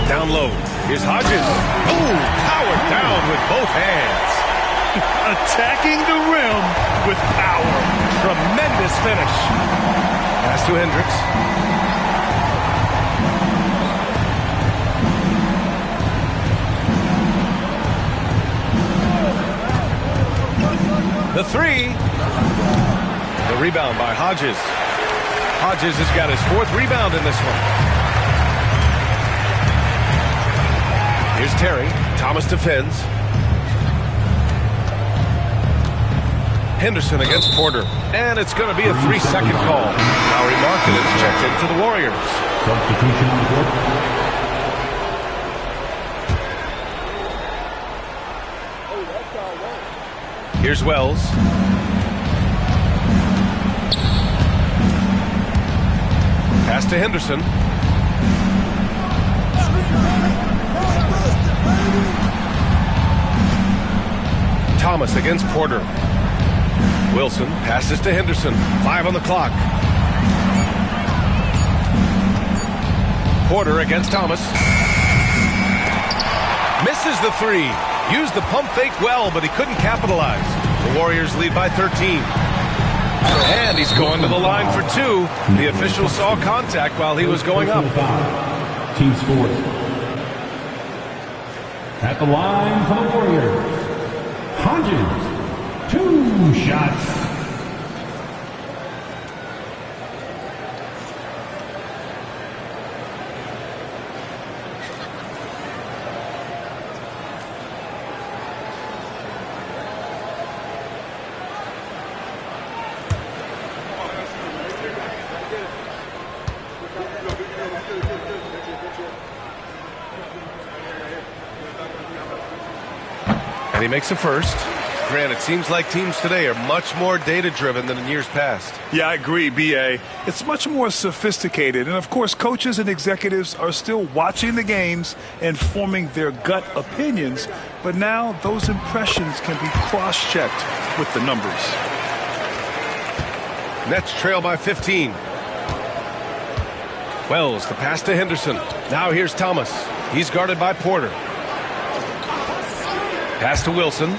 Down low. Here's Hodges. Oh, powered down with both hands. Attacking the rim with power. Tremendous finish. Pass to Hendricks. The 3. The rebound by Hodges. Hodges has got his 4th rebound in this one. Here's Terry. Thomas defends. Henderson against Porter. And it's going to be a 3-second call. Lauri Markkanen's checked in for the Warriors. Substitution on the court. Here's Wells. Pass to Henderson. Thomas against Porter. Wilson passes to Henderson. 5 on the clock. Porter against Thomas. Misses the 3. Used the pump fake well, but he couldn't capitalize. The Warriors lead by 13. And he's going to the line for 2. The official saw contact while he was going up. Team scores. At the line for the Warriors, Hodges, 2 shots. And he makes a first. Grant, it seems like teams today are much more data-driven than in years past. Yeah, I agree, B.A. It's much more sophisticated. And, of course, coaches and executives are still watching the games and forming their gut opinions. But now those impressions can be cross-checked with the numbers. Nets trail by 15. Wells, the pass to Henderson. Now here's Thomas. He's guarded by Porter. Pass to Wilson.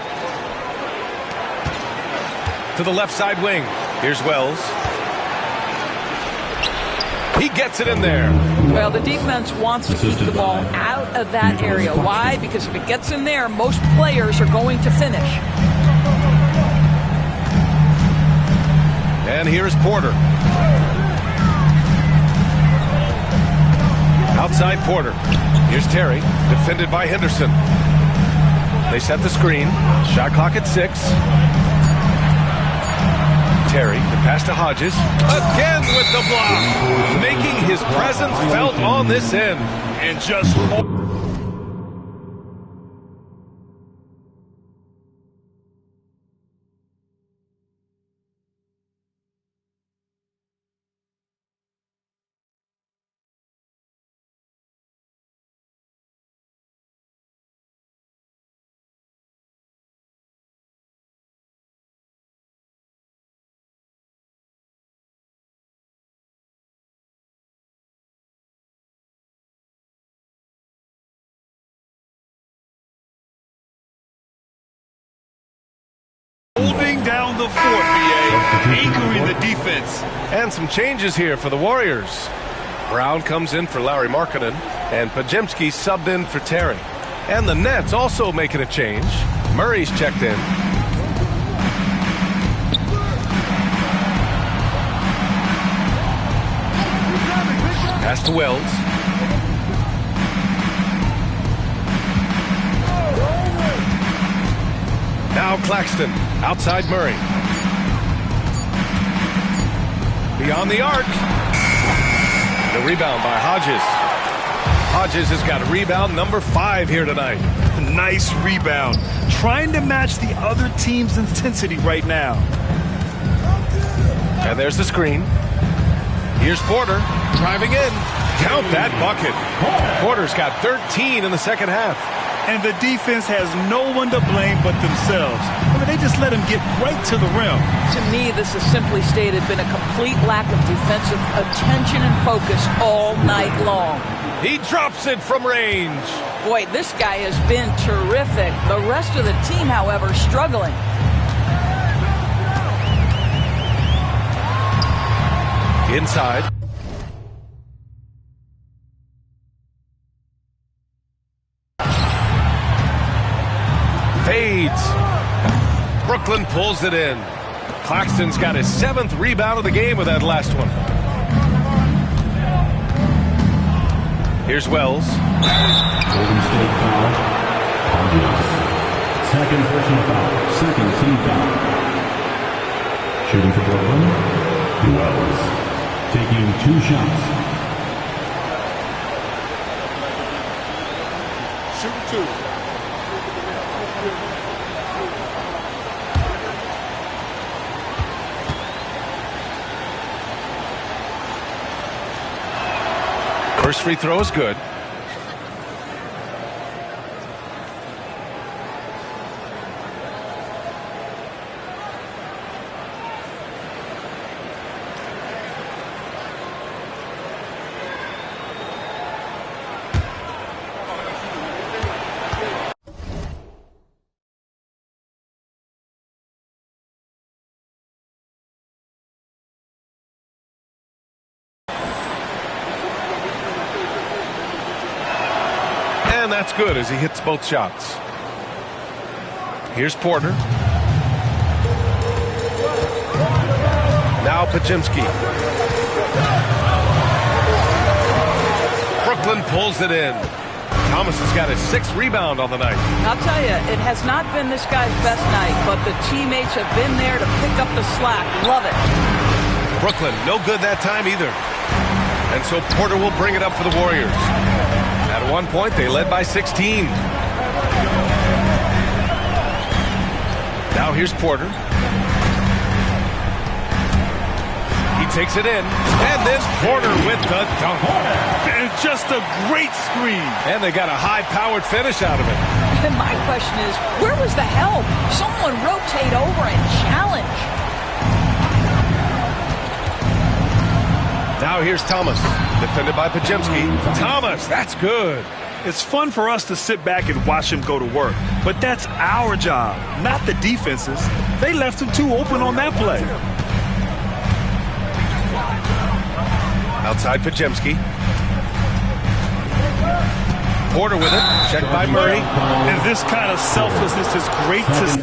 To the left side wing. Here's Wells. He gets it in there. Well, the defense wants to keep the ball out of that area. Why? Because if it gets in there, most players are going to finish. And here's Porter. Outside Porter. Here's Terry, defended by Henderson. They set the screen. Shot clock at 6. Terry, the pass to Hodges. Again with the block. Making his presence felt on this end. And just... holding down the fort, B.A. Anchoring the defense. And some changes here for the Warriors. Brown comes in for Lauri Markkanen, and Podziemski subbed in for Terry. And the Nets also making a change. Murray's checked in. Pass to Wells. Now Claxton, outside Murray. Beyond the arc. The rebound by Hodges. Hodges has got a rebound number 5 here tonight. Nice rebound. Trying to match the other team's intensity right now. And there's the screen. Here's Porter driving in. Count that bucket. Porter's got 13 in the second half. And the defense has no one to blame but themselves. I mean, they just let him get right to the rim. To me, this has simply stated been a complete lack of defensive attention and focus all night long. He drops it from range. Boy, this guy has been terrific. The rest of the team, however, struggling. Inside. Fades. Brooklyn pulls it in. Claxton's got his 7th rebound of the game with that last one. Here's Wells. Golden State foul. Hodges. Second personal foul. Second team foul. Shooting for Brooklyn. Wells. Taking 2 shots. Shoot 2. First free throw is good. And that's good as he hits both shots. Here's Porter. Now Podziemski. Brooklyn pulls it in. Thomas has got his 6th rebound on the night. I'll tell you, it has not been this guy's best night, but the teammates have been there to pick up the slack. Love it. Brooklyn, no good that time either. And so Porter will bring it up for the Warriors. At one point, they led by 16. Now here's Porter. He takes it in. And then Porter with the dunk. And just a great screen. And they got a high-powered finish out of it. And my question is, where was the help? Someone rotate over and challenge. Now here's Thomas, defended by Podziemski. Thomas, that's good. It's fun for us to sit back and watch him go to work, but that's our job, not the defense's. They left him too open on that play. Outside Podziemski. Porter with it, checked by Murray. And this kind of selflessness is great to see.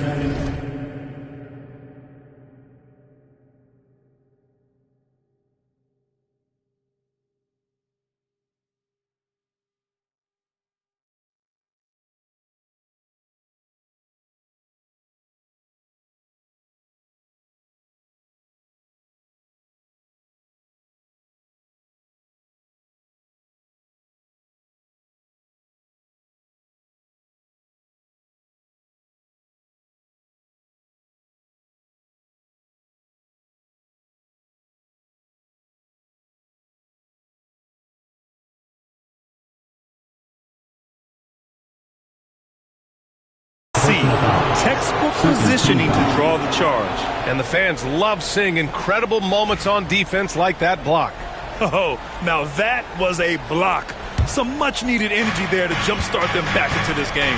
Textbook positioning to draw the charge. And the fans love seeing incredible moments on defense like that block. Oh, now that was a block. Some much-needed energy there to jumpstart them back into this game.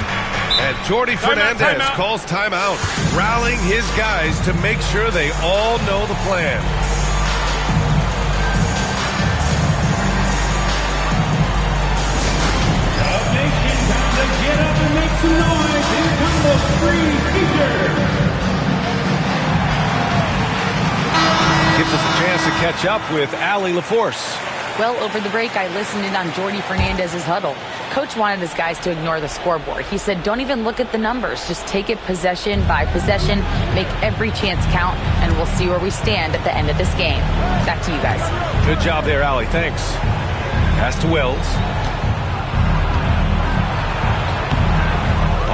And Jordi Fernandez calls timeout, rallying his guys to make sure they all know the plan. Get up and make some noise. Here come the free feature. Gives us a chance to catch up with Allie LaForce. Well, over the break, I listened in on Jordi Fernandez's huddle. Coach wanted his guys to ignore the scoreboard. He said, don't even look at the numbers. Just take it possession by possession, make every chance count, and we'll see where we stand at the end of this game. Back to you guys. Good job there, Allie. Thanks. Pass to Wells.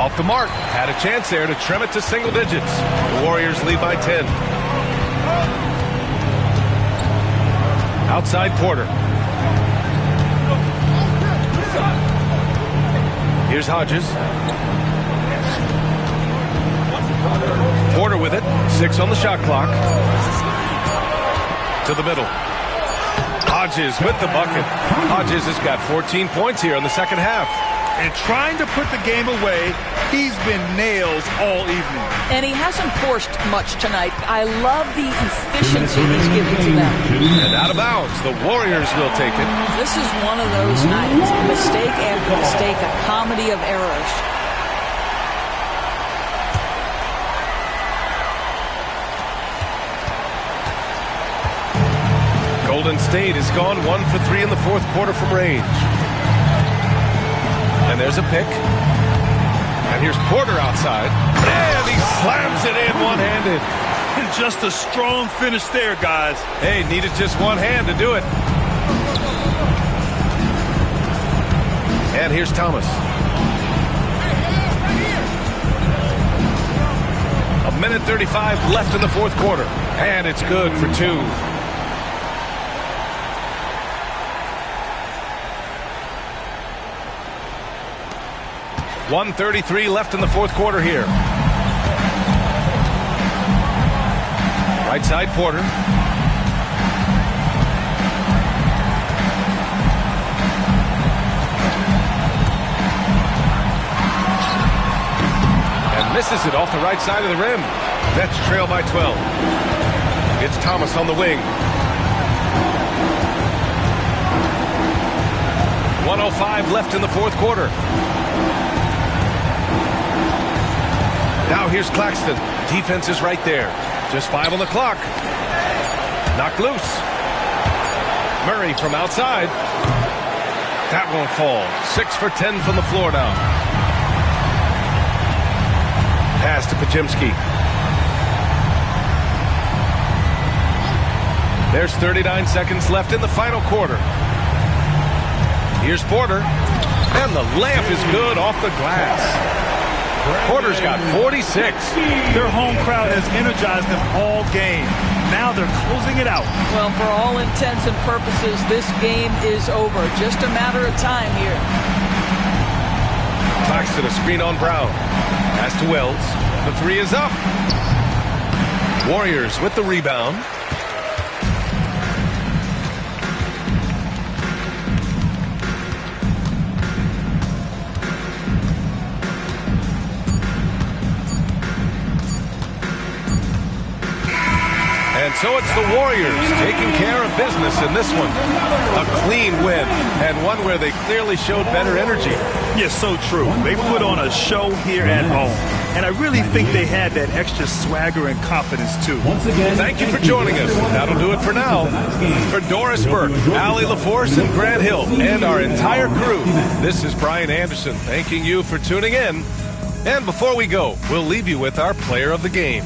Off the mark. Had a chance there to trim it to single digits. The Warriors lead by 10. Outside Porter. Here's Hodges. Porter with it. 6 on the shot clock. To the middle. Hodges with the bucket. Hodges has got 14 points here in the second half. And trying to put the game away, he's been nails all evening. And he hasn't forced much tonight. I love the efficiency he's giving to them. And out of bounds, the Warriors will take it. This is one of those nights. Mistake after mistake, a comedy of errors. Golden State has gone 1 for 3 in the fourth quarter from range. And there's a pick. And here's Porter outside. And he slams it in one-handed. And just a strong finish there, guys. Hey, needed just one hand to do it. And here's Thomas. A minute 35 left in the fourth quarter. And it's good for 2. 1:33 left in the fourth quarter here. Right side, Porter. And misses it off the right side of the rim. Nets trail by 12. It's Thomas on the wing. 1:05 left in the fourth quarter. Now here's Claxton. Defense is right there. Just 5 on the clock. Knocked loose. Murray from outside. That won't fall. 6 for 10 from the floor now. Pass to Podziemski. There's 39 seconds left in the final quarter. Here's Porter. And the layup is good off the glass. Porter's got 46. Their home crowd has energized them all game. Now they're closing it out. Well, for all intents and purposes, this game is over. Just a matter of time here. Claxton, a screen on Brown. Pass to Wells. The 3 is up. Warriors with the rebound. And so it's the Warriors taking care of business in this one. A clean win, and one where they clearly showed better energy. Yes, so true. They put on a show here at home. And I really think they had that extra swagger and confidence, too. Thank you for joining us. That'll do it for now. For Doris Burke, Allie LaForce, and Grant Hill, and our entire crew, this is Brian Anderson thanking you for tuning in. And before we go, we'll leave you with our player of the game.